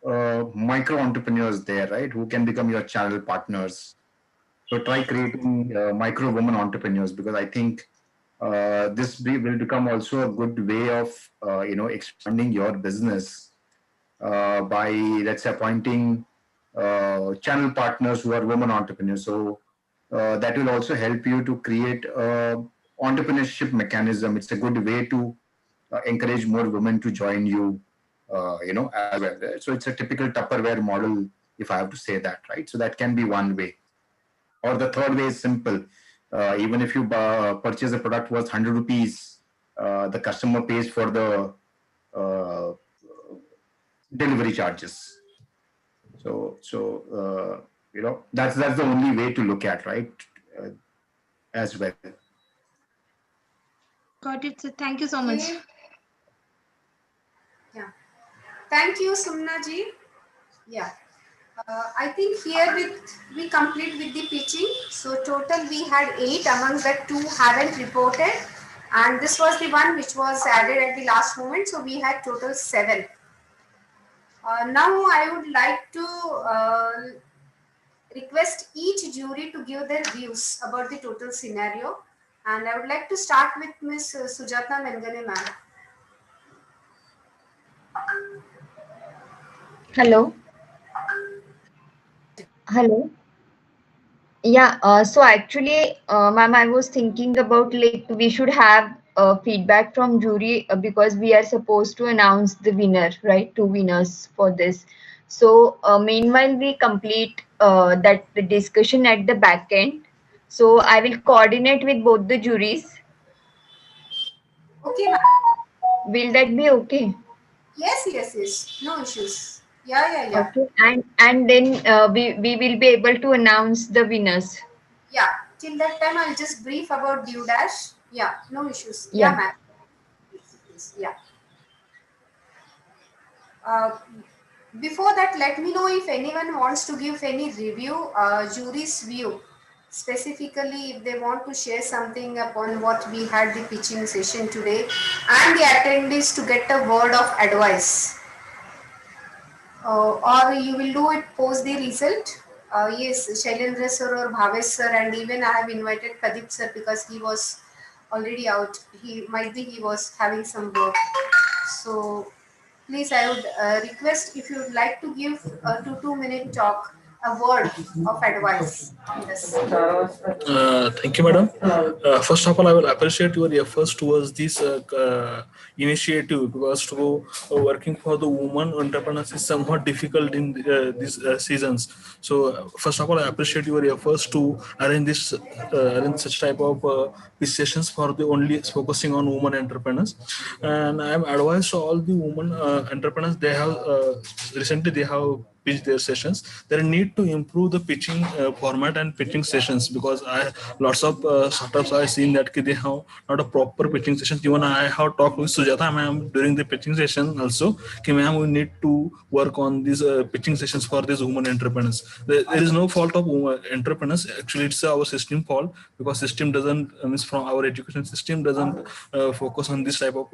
micro entrepreneurs there, right, who can become your channel partners. So try creating micro women entrepreneurs, because I think will become also a good way of expanding your business by, let's say, appointing channel partners who are women entrepreneurs. So that will also help you to create a entrepreneurship mechanism. It's a good way to encourage more women to join you, as well. So it's a typical Tupperware model, if I have to say that, right? So that can be one way. Or the third way is simple. Even if you purchase a product worth 100 rupees, the customer pays for the uh, delivery charges. So that's the only way to look at, right? Uh, as well. Got it, sir. Thank you so much. Okay. Yeah. Thank you, Sumna ji. Yeah. I think here we complete with the pitching. So total we had 8, among that 2 haven't reported, and this was the one which was added at the last moment. So we had total 7. Now I would like to request each jury to give their views about the total scenario, and I would like to start with Ms. Sujata Mengane ma'am. Hello. Hello. Yeah, so actually, ma'am, I was thinking about like we should have feedback from jury because we are supposed to announce the winner, right? 2 winners for this. So meanwhile, we complete that the discussion at the back end. So I will coordinate with both the juries. Okay, ma'am. Will that be okay? Yes. No issues. Yeah. Okay, and then we will be able to announce the winners. Yeah. Till that time, I'll just brief about DueDash. Yeah. No issues. Yeah, Yeah. ma'am. Yeah. Uh, Before that, let me know if anyone wants to give any review, jury's view, specifically if they want to share something upon what we had the pitching session today, and the attendees to get a word of advice. Or you will do it post the result. Yes, Shailendra sir or Bhavesh sir, and even I have invited Pradeep sir because he was already out. He might be he was having some work. So please, I would request if you would like to give a 2 minute talk, a word of advice on this. Thank you, madam. First of all, I will appreciate your efforts towards this initiative, because to working for the woman entrepreneurs is somewhat difficult in these seasons. So, first of all, I appreciate your efforts to arrange such type of pitch sessions for the only focusing on women entrepreneurs. And I am advised to all the women entrepreneurs. They have recently they have pitch their sessions. They need to improve the pitching format and pitching sessions, because I lots of startups I've seen that they have not a proper pitching sessions. Even I have talked with Sujata ma'am during the pitching session also. Ma'am, we need to work on these pitching sessions for these women entrepreneurs. There is no fault of women entrepreneurs. Actually, it's our system fault, because system doesn't means from our education system doesn't focus on this type of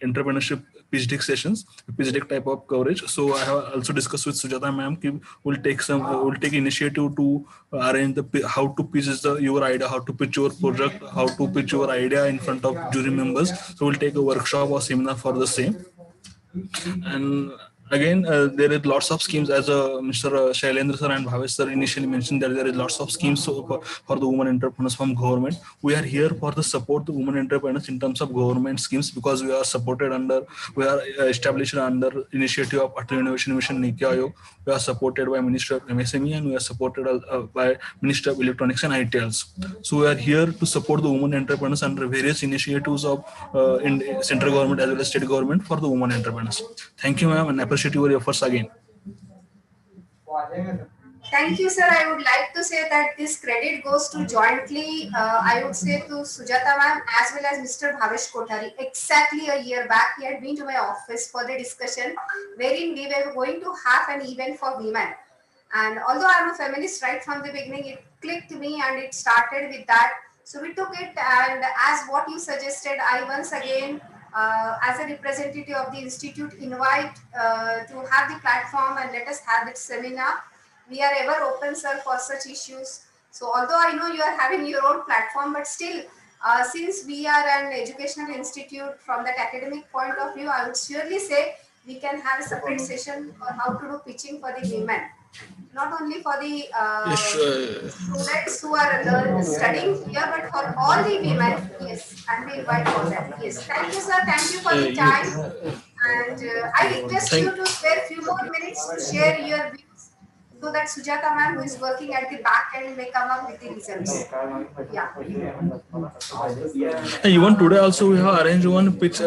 entrepreneurship pitch deck sessions, pitch deck type of coverage. So I have also discussed with Sujata ma'am. We'll take initiative to arrange how to pitch your idea, how to pitch your project, how to pitch your idea in front of jury members. So we'll take a workshop or seminar for the same. And again, there is lots of schemes, as Mr. Shailendra sir and Bhavesh sir initially mentioned, that there is lots of schemes for the women entrepreneurs from government. We are here for the support the women entrepreneurs in terms of government schemes, because we are established under initiative of Atal Innovation Mission Niti Aayog. We are supported by Minister of MSME, and we are supported by Minister of Electronics and IT also. So we are here to support the women entrepreneurs under various initiatives of in central government as well as state government for the women entrepreneurs. Thank you, ma'am, and appreciate your efforts again. Thank you, sir. I would like to say that this credit goes to jointly, I would say, to Sujata ma'am as well as Mr. Bhavesh Kothari. Exactly a year back, he had been to my office for the discussion wherein we were going to have an event for women. And although I'm a feminist right from the beginning, it clicked me and it started with that. So we took it, and as what you suggested, I once again, as a representative of the institute, invite to have the platform and let us have this seminar. We are ever open, sir, for such issues. So although I know you are having your own platform, but still, since we are an educational institute, from that academic point of view, I would surely say we can have a separate session for how to do pitching for the women, not only for the students who are studying here, but for all the women. Yes, and we invite for that. Yes, thank you, sir. Thank you for the time. And I request you to spare few more minutes to share your views, so that Sujata ma'am, who is working at the back end, may come up with the results. Yeah. Even today also we have arranged one pitch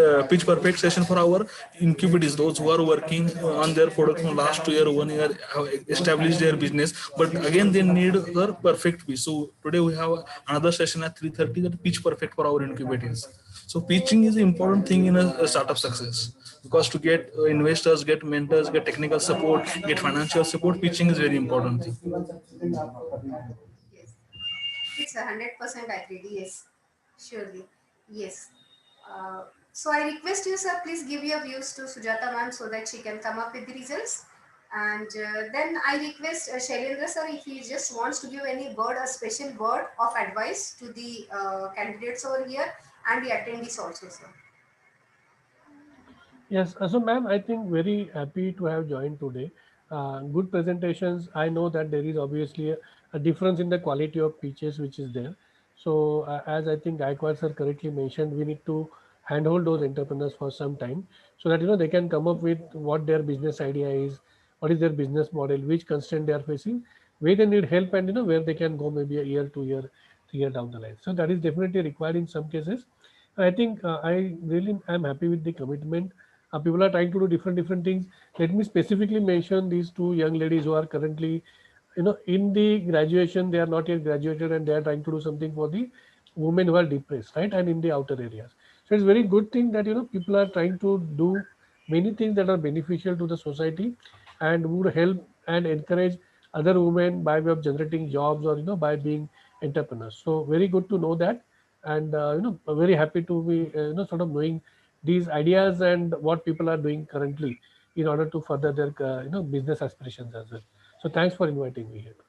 perfect session for our incubators, those who are working on their product from last 2 year, 1 year, have established their business, but again they need the perfect pitch. So today we have another session at 3:30, that pitch perfect for our incubators. So pitching is an important thing in a startup success, because to get investors, get mentors, get technical support, get financial support, pitching is very important thing. Yes, it's 100% agreed. Yes, surely. Yes. So I request you, sir, please give your views to Sujata ma'am so that she can come up with the results. And then I request Shailendra sir, if he just wants to give any word, a special word of advice to the candidates over here and the attendees also, sir. Yes, so ma'am, I think very happy to have joined today. Good presentations. I know that there is obviously a difference in the quality of pitches which is there. So as I think Gaikwad sir correctly mentioned, we need to handhold those entrepreneurs for some time so that they can come up with what their business idea is, what is their business model, which constraint they are facing, where they need help, and where they can go maybe a year, 2 year, 3 year down the line. So that is definitely required in some cases. I think I really am happy with the commitment. People are trying to do different things. Let me specifically mention these two young ladies who are currently, in the graduation. They are not yet graduated, and they are trying to do something for the women who are depressed, right, and in the outer areas. So it's very good thing that people are trying to do many things that are beneficial to the society and would help and encourage other women by way of generating jobs or by being entrepreneurs. So very good to know that, and very happy to be sort of knowing these ideas and what people are doing currently in order to further their business aspirations as well. So thanks for inviting me here today.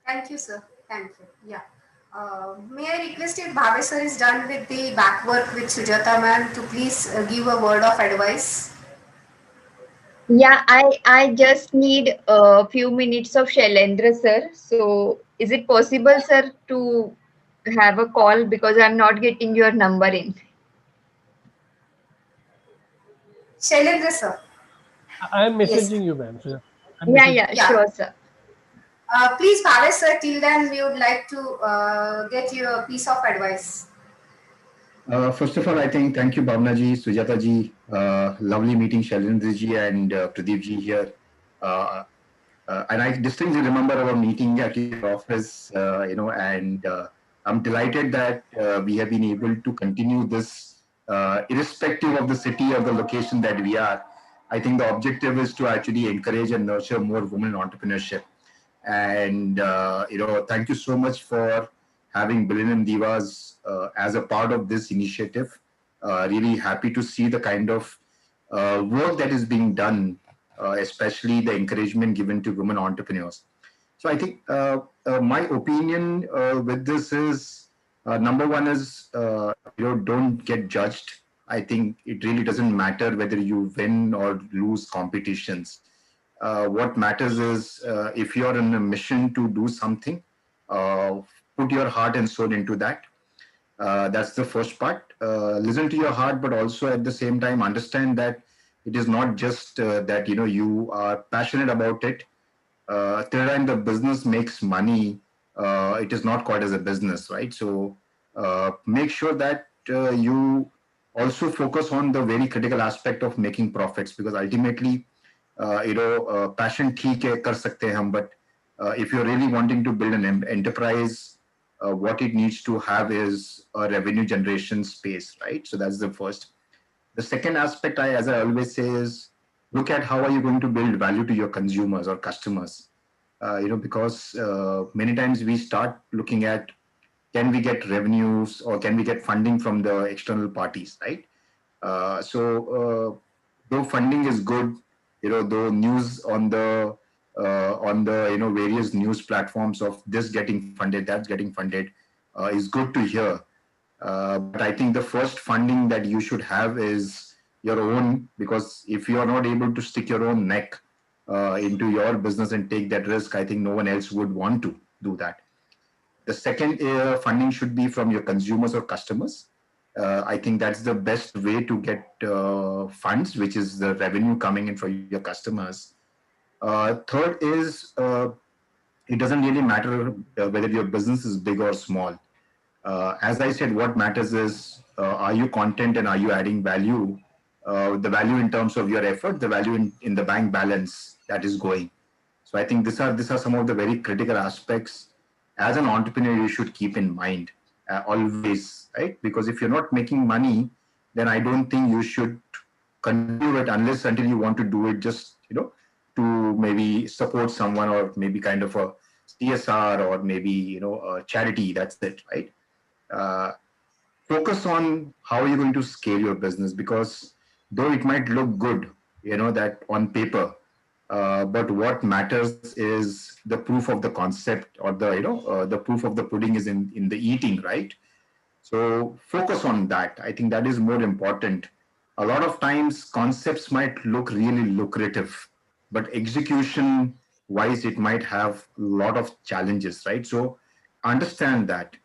Thank you, sir. Thank you. Yeah. May I request if Bhave sir is done with the back work with Sujata ma'am to please give a word of advice. Yeah, I just need a few minutes of Shailendra sir. So is it possible, sir, to have a call because I'm not getting your number in? Shailendra sir. I am Yes. messaging you, ma'am. So I'm Yeah, messaging. yeah, Yeah. sure, sir. Please, Bhave sir, till then we would like to get you a piece of advice. First of all, I think thank you, Bhavna ji, Sujata ji. Lovely meeting Shailendra ji and Pradeep ji here. Uh, and I distinctly remember our meeting at your office, and I'm delighted that we have been able to continue this irrespective of the city or the location that we are. I think the objective is to actually encourage and nurture more women entrepreneurship. And, thank you so much for having Millennium Divas as a part of this initiative. Really happy to see the kind of work that is being done, especially the encouragement given to women entrepreneurs. So I think my opinion with this is number one is don't get judged. I think it really doesn't matter whether you win or lose competitions. What matters is if you're in a mission to do something, uh, put your heart and soul into that. That's the first part. Listen to your heart, but also at the same time understand that it is not just that you are passionate about it. Till time the business makes money, it is not called as a business, right? So make sure that you also focus on the very critical aspect of making profits, because ultimately passion ठीक है कर सकते हैं हम, but if you're really wanting to build an enterprise, what it needs to have is a revenue generation space, right? So that's the first. The second aspect, as I always say, is look at how are you going to build value to your consumers or customers. Because many times we start looking at, can we get revenues or can we get funding from the external parties, right? So though funding is good, though news on the various news platforms of this getting funded, that's getting funded, is good to hear. But I think the first funding that you should have is your own, because if you are not able to stick your own neck into your business and take that risk, I think no one else would want to do that. The second funding should be from your consumers or customers. I think that's the best way to get funds, which is the revenue coming in for your customers. Third is it doesn't really matter whether your business is big or small. As I said, what matters is are you content and are you adding value? The value in terms of your effort, the value in the bank balance that is going. So I think these are some of the very critical aspects as an entrepreneur you should keep in mind always, right? Because if you're not making money, then I don't think you should continue it unless until you want to do it just to maybe support someone or maybe kind of a CSR or maybe a charity. That's it, right? Uh, Focus on how you're going to scale your business, because though it might look good, that on paper, but what matters is the proof of the concept, or the proof of the pudding is in the eating, right? So focus on that. I think that is more important. A lot of times concepts might look really lucrative, but execution wise, it might have a lot of challenges, right? So understand that.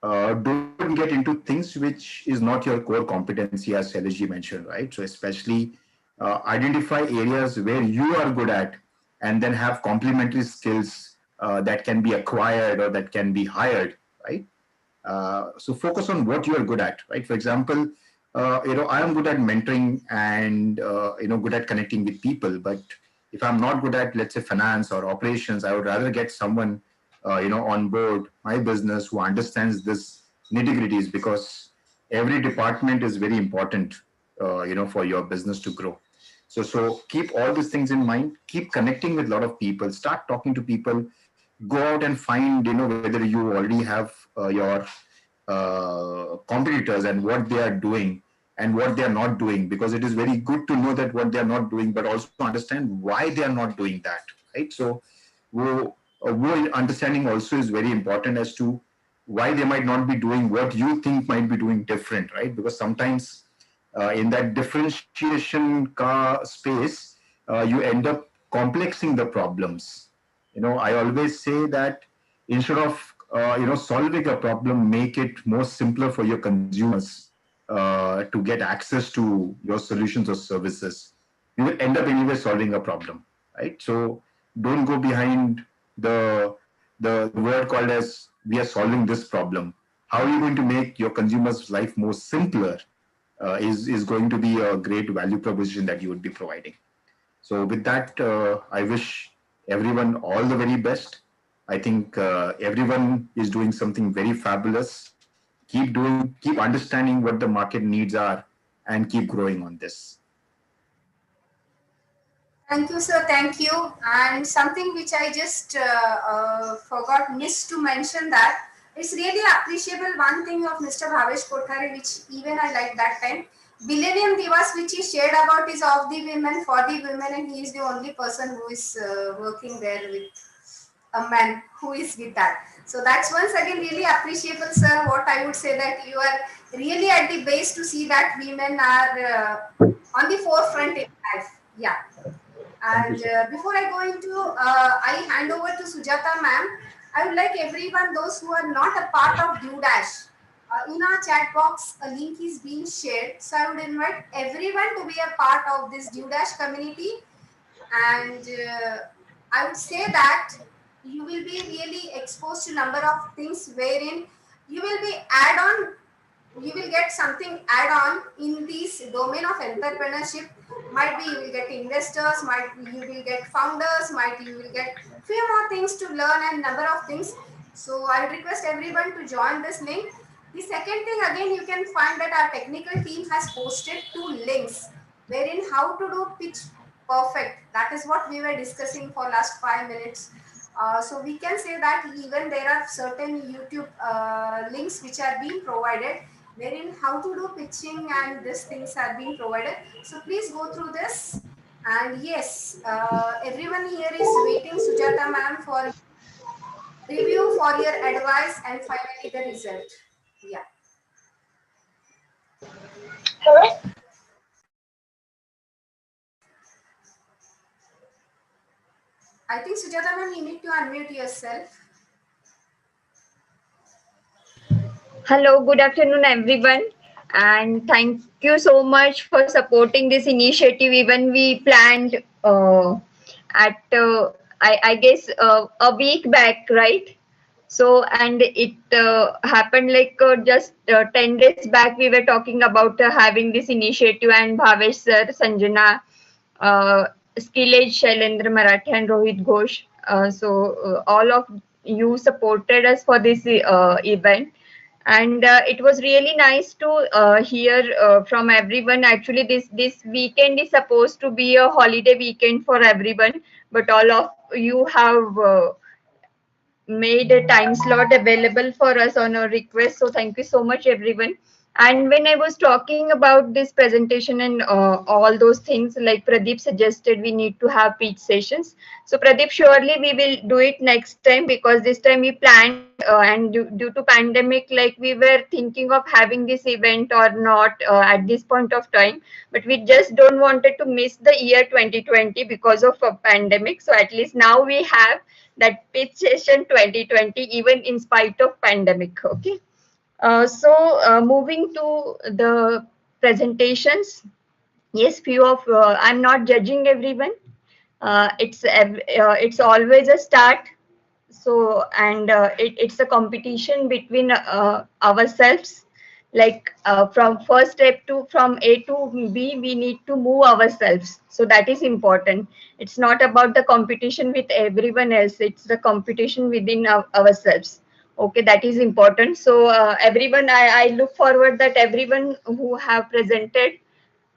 Don't get into things which is not your core competency, as Shailesh mentioned, right? So especially identify areas where you are good at, and then have complementary skills that can be acquired or that can be hired, right? So focus on what you are good at, right? For example, I am good at mentoring and good at connecting with people, but if I'm not good at, let's say, finance or operations, I would rather get someone on board my business who understands this nitty gritties, because every department is very important for your business to grow. So keep all these things in mind. Keep connecting with a lot of people. Start talking to people. Go out and find, whether you already have your competitors and what they are doing and what they are not doing, because it is very good to know that what they are not doing, but also understand why they are not doing that, right? So understanding also is very important as to why they might not be doing what you think might be doing different, right? Because sometimes in that differentiation space, you end up complexing the problems. I always say that instead of solving a problem, make it more simpler for your consumers to get access to your solutions or services. You will end up anyway solving a problem, right? So don't go behind the word called as we are solving this problem. How are you going to make your consumers' life more simpler is going to be a great value proposition that you would be providing. So with that, I wish everyone all the very best. I think everyone is doing something very fabulous. Keep understanding what the market needs are, and keep growing on this. Thank you, sir. Thank you. And something which I just missed to mention, that it's really appreciable one thing of Mr. Bhavesh Kothare, which even I like that time. Millennium Divas, which he shared about, is of the women, for the women, and he is the only person who is working there with a man who is with that. So that's once again really appreciable, sir. What I would say, that you are really at the base to see that women are on the forefront in life. Yeah. And before I go into, I hand over to Sujata ma'am. I would like everyone, those who are not a part of DueDash, in our chat box, a link is being shared. So I would invite everyone to be a part of this DueDash community. And I would say that you will be really exposed to number of things wherein you will be you will get something add on in this domain of entrepreneurship. Might be you will get investors, might be you will get founders, might you will get few more things to learn and number of things. So I would request everyone to join this link. The second thing, again, you can find that our technical team has posted 2 links wherein how to do pitch perfect. That is what we were discussing for last 5 minutes. So we can say that even there are certain YouTube links which are being provided wherein how to do pitching and these things are being provided. So please go through this. And yes, everyone here is waiting, Sujata ma'am, for review, for your advice, and finally the result. Yeah. I think Sujata ma'am, you need to unmute yourself. Hello, good afternoon, everyone. And thank you so much for supporting this initiative. Even we planned at, I guess, a week back, right? So, and it happened like just 10 days back, we were talking about having this initiative, and Bhavesh sir, Sanjana, uh, Skillage, Shailendra Marathi, and Rohit Ghosh. So, all of you supported us for this event, and it was really nice to hear from everyone. Actually, this weekend is supposed to be a holiday weekend for everyone, but all of you have made a time slot available for us on a request. So thank you so much, everyone. And when I was talking about this presentation and all those things, like Pradeep suggested, we need to have pitch sessions. So Pradeep, surely we will do it next time, because this time we planned and due to pandemic, like we were thinking of having this event or not at this point of time, but we just don't wanted to miss the year 2020 because of a pandemic. So at least now we have that pitch session 2020, even in spite of pandemic. Okay. So moving to the presentations, yes, few of I'm not judging everyone. It's always a start. So, and it's a competition between ourselves. Like from first step to from A to B, we need to move ourselves. So that is important. It's not about the competition with everyone else. It's the competition within ourselves. Okay, that is important. So everyone, I look forward that everyone who have presented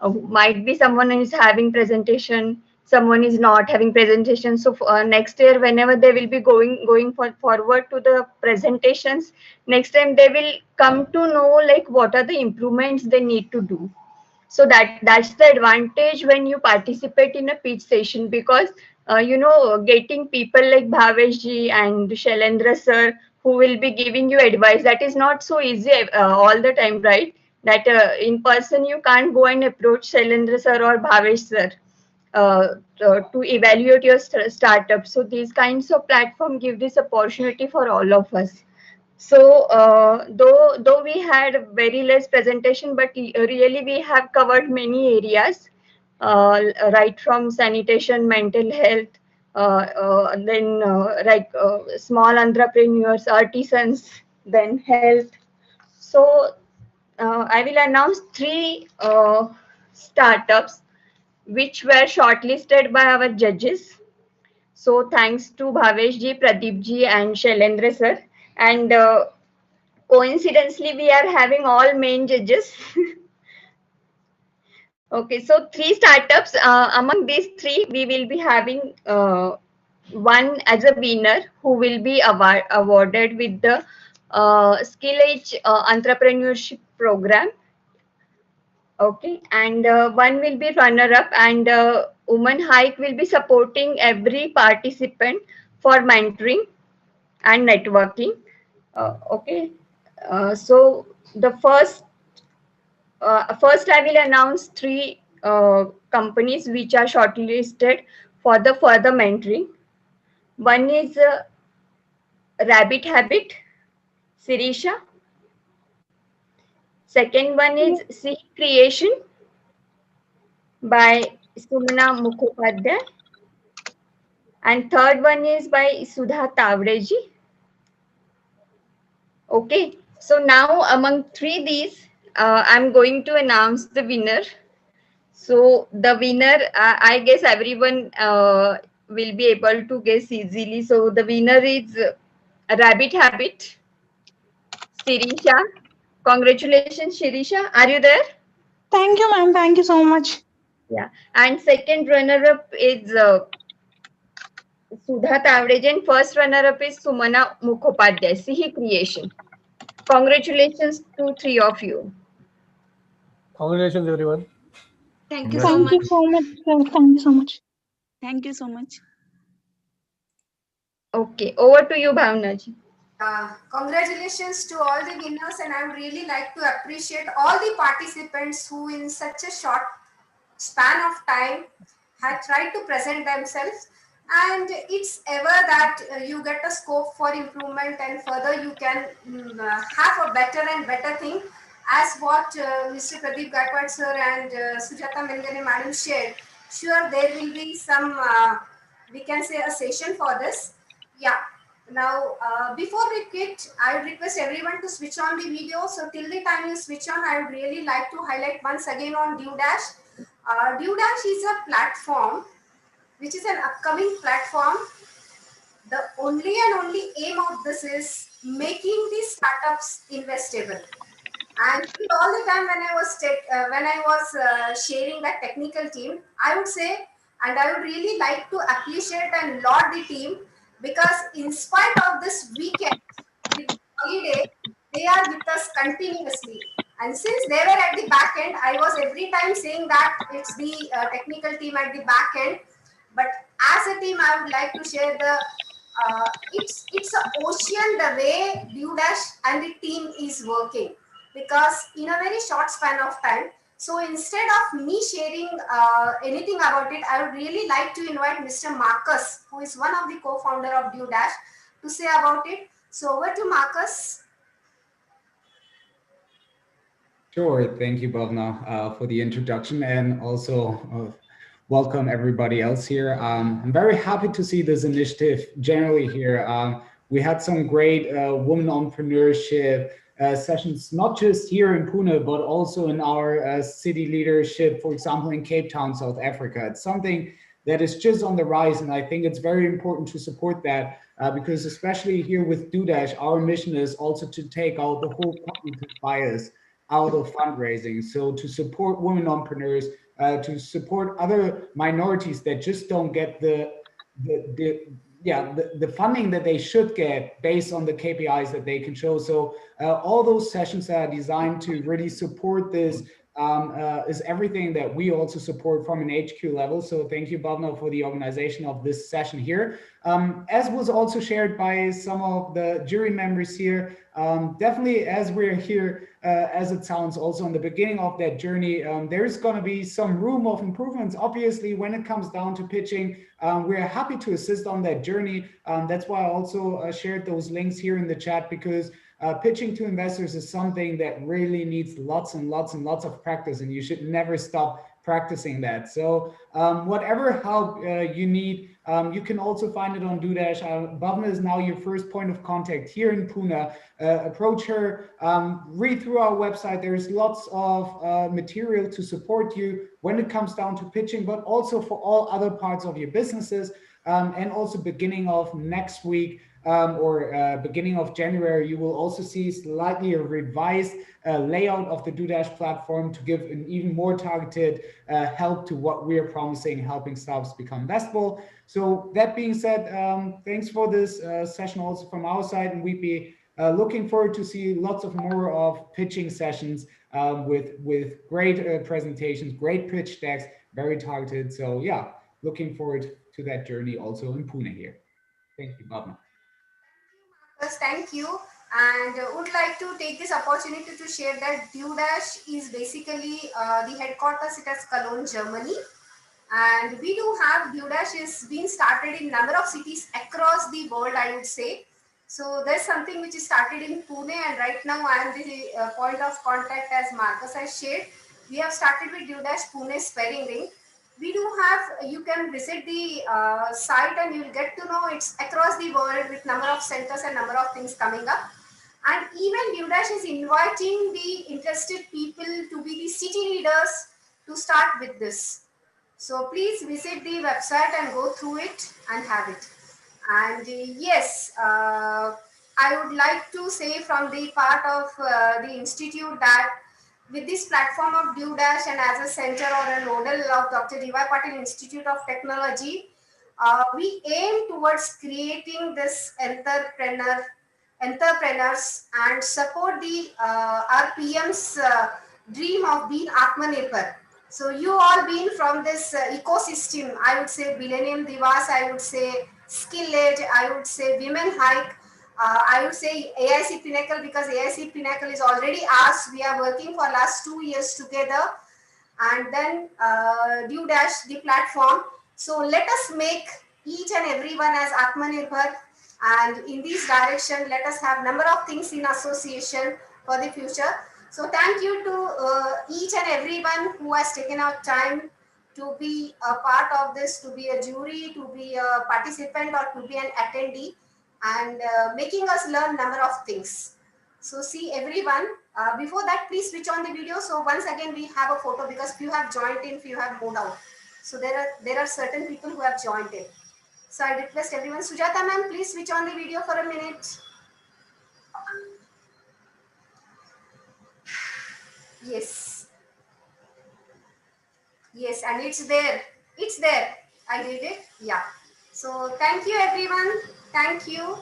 Might be someone is having presentation, someone is not having presentation. So next year, whenever they will be forward to the presentations, next time they will come to know like what are the improvements they need to do. So that's the advantage when you participate in a pitch session, because getting people like Bhavesh ji and Shailendra sir who will be giving you advice, that is not so easy all the time, right? That in person you can't go and approach Shailendra sir or Bhavesh sir uh, to evaluate your startup. So these kinds of platform give this opportunity for all of us. So though we had very less presentation, but really we have covered many areas, right from sanitation, mental health, then small entrepreneurs, artisans, then health. So I will announce three startups which were shortlisted by our judges. So thanks to Bhavesh ji, Pradeep ji, and Shailendra sir. And coincidentally, we are having all main judges. Okay, so three startups. Among these three, we will be having one as a winner who will be awarded with the Skill Age Entrepreneurship Program. Okay, and one will be runner up, and Women Hike will be supporting every participant for mentoring and networking. Okay, so the first I will announce three companies which are shortlisted for the further mentoring. One is Rabbit Habit, Sirisha. Second one is Sea Creation by Sumana Mukhopadhyay. And third one is by Sudha Tavreji. Okay, so now among three these, I'm going to announce the winner. So the winner, I guess everyone will be able to guess easily. So the winner is Rabbit Habit, Sirisha. Congratulations, Shirisha. Are you there? Thank you, ma'am. Thank you so much. Yeah. And second runner-up is Sudha Tavrej, and first runner-up is Sumana Mukhopadhyay, Sihi Creation. Congratulations to three of you. Congratulations, everyone. Thank you so Thank you much. so much, sir. Thank you so much. Thank you so much. Okay, over to you, Bhavnaji. Congratulations to all the winners, and I would really like to appreciate all the participants who in such a short span of time had tried to present themselves. And it's ever that you get a scope for improvement, and further you can have a better and better thing, as what Mr. Pradeep Gaikwad sir and Sujata Mengane madam shared. Sure, there will be some we can say a session for this. Yeah. Now, before we quit, I would request everyone to switch on the video. So till the time you switch on, I would really like to highlight once again on DueDash. DueDash is a platform which is an upcoming platform. The only and only aim of this is making these startups investable. And all the time when I was sharing that technical team, I would say, and I would really like to appreciate and laud the team, because in spite of this weekend with holiday, they are with us continuously. And since they were at the back end, I was every time saying that it's the technical team at the back end. But as a team, I would like to share the it's an ocean the way DueDash and the team is working, because in a very short span of time. So instead of me sharing anything about it, I would really like to invite Mr. Marcus, who is one of the co-founder of DueDash, to say about it. So over to Marcus. Sure. Thank you, Bhavna, for the introduction, and also welcome everybody else here. I'm very happy to see this initiative generally here. We had some great women entrepreneurship sessions, not just here in Pune, but also in our city leadership, for example, in Cape Town, South Africa. It's something that is just on the rise, and I think it's very important to support that because especially here with DueDash, our mission is also to take out the whole cognitive bias out of fundraising. So to support women entrepreneurs, to support other minorities that just don't get the funding that they should get based on the KPIs that they can show. So all those sessions are designed to really support this, is everything that we also support from an HQ level. So thank you, Bhavna, for the organization of this session here. As was also shared by some of the jury members here, definitely as we're here, as it sounds also in the beginning of that journey, there's going to be some room of improvements. Obviously, when it comes down to pitching, we're happy to assist on that journey. That's why I also shared those links here in the chat, because pitching to investors is something that really needs lots and lots and lots of practice, and you should never stop practicing that. So whatever help you need, you can also find it on DueDash. Bhavna is now your first point of contact here in Pune. Approach her, read through our website. There's lots of material to support you when it comes down to pitching, but also for all other parts of your businesses. And also beginning of next week, or beginning of January, you will also see slightly a revised layout of the DueDash platform to give an even more targeted help to what we are promising, helping startups become investable. So that being said, thanks for this session also from our side, and we'd be looking forward to see lots of more of pitching sessions with great presentations, great pitch decks, very targeted. So yeah, looking forward to that journey also in Pune here. Thank you, Bhavna. Thank you, and would like to take this opportunity to share that DueDash is basically the headquarters. It is Cologne, Germany, and we do have DueDash is being started in number of cities across the world, I would say. So there's something which is started in Pune, and right now I am the point of contact, as Marcus has shared. We have started with DueDash Pune Sparring Ring. We do have, you can visit the site and you will get to know it's across the world with number of centers and number of things coming up. And even DueDash is inviting the interested people to be the city leaders to start with this. So please visit the website and go through it and have it. And yes, I would like to say from the part of the institute that with this platform of DueDash and as a center or a nodal of Dr. D.Y. Patil Institute of Technology, we aim towards creating this entrepreneurs and support the our PM's dream of being Atmanirbhar. So you all being from this ecosystem, I would say Millennium Divas, I would say Skill Edge, I would say Women Hike, I would say AIC Pinnacle, because AIC Pinnacle is already ours. We are working for last 2 years together, and then DueDash, the platform. So let us make each and everyone as Atmanirbhar, and in this direction, let us have number of things in association for the future. So thank you to each and everyone who has taken out time to be a part of this, to be a jury, to be a participant, or to be an attendee, and making us learn number of things. So see everyone, before that please switch on the video. So once again we have a photo, because few have joined in, few have moved out. So there are certain people who have joined in. So I request everyone, Sujata ma'am, please switch on the video for a minute. Yes. Yes, and it's there. It's there. I did it. Yeah. So thank you everyone. Thank you.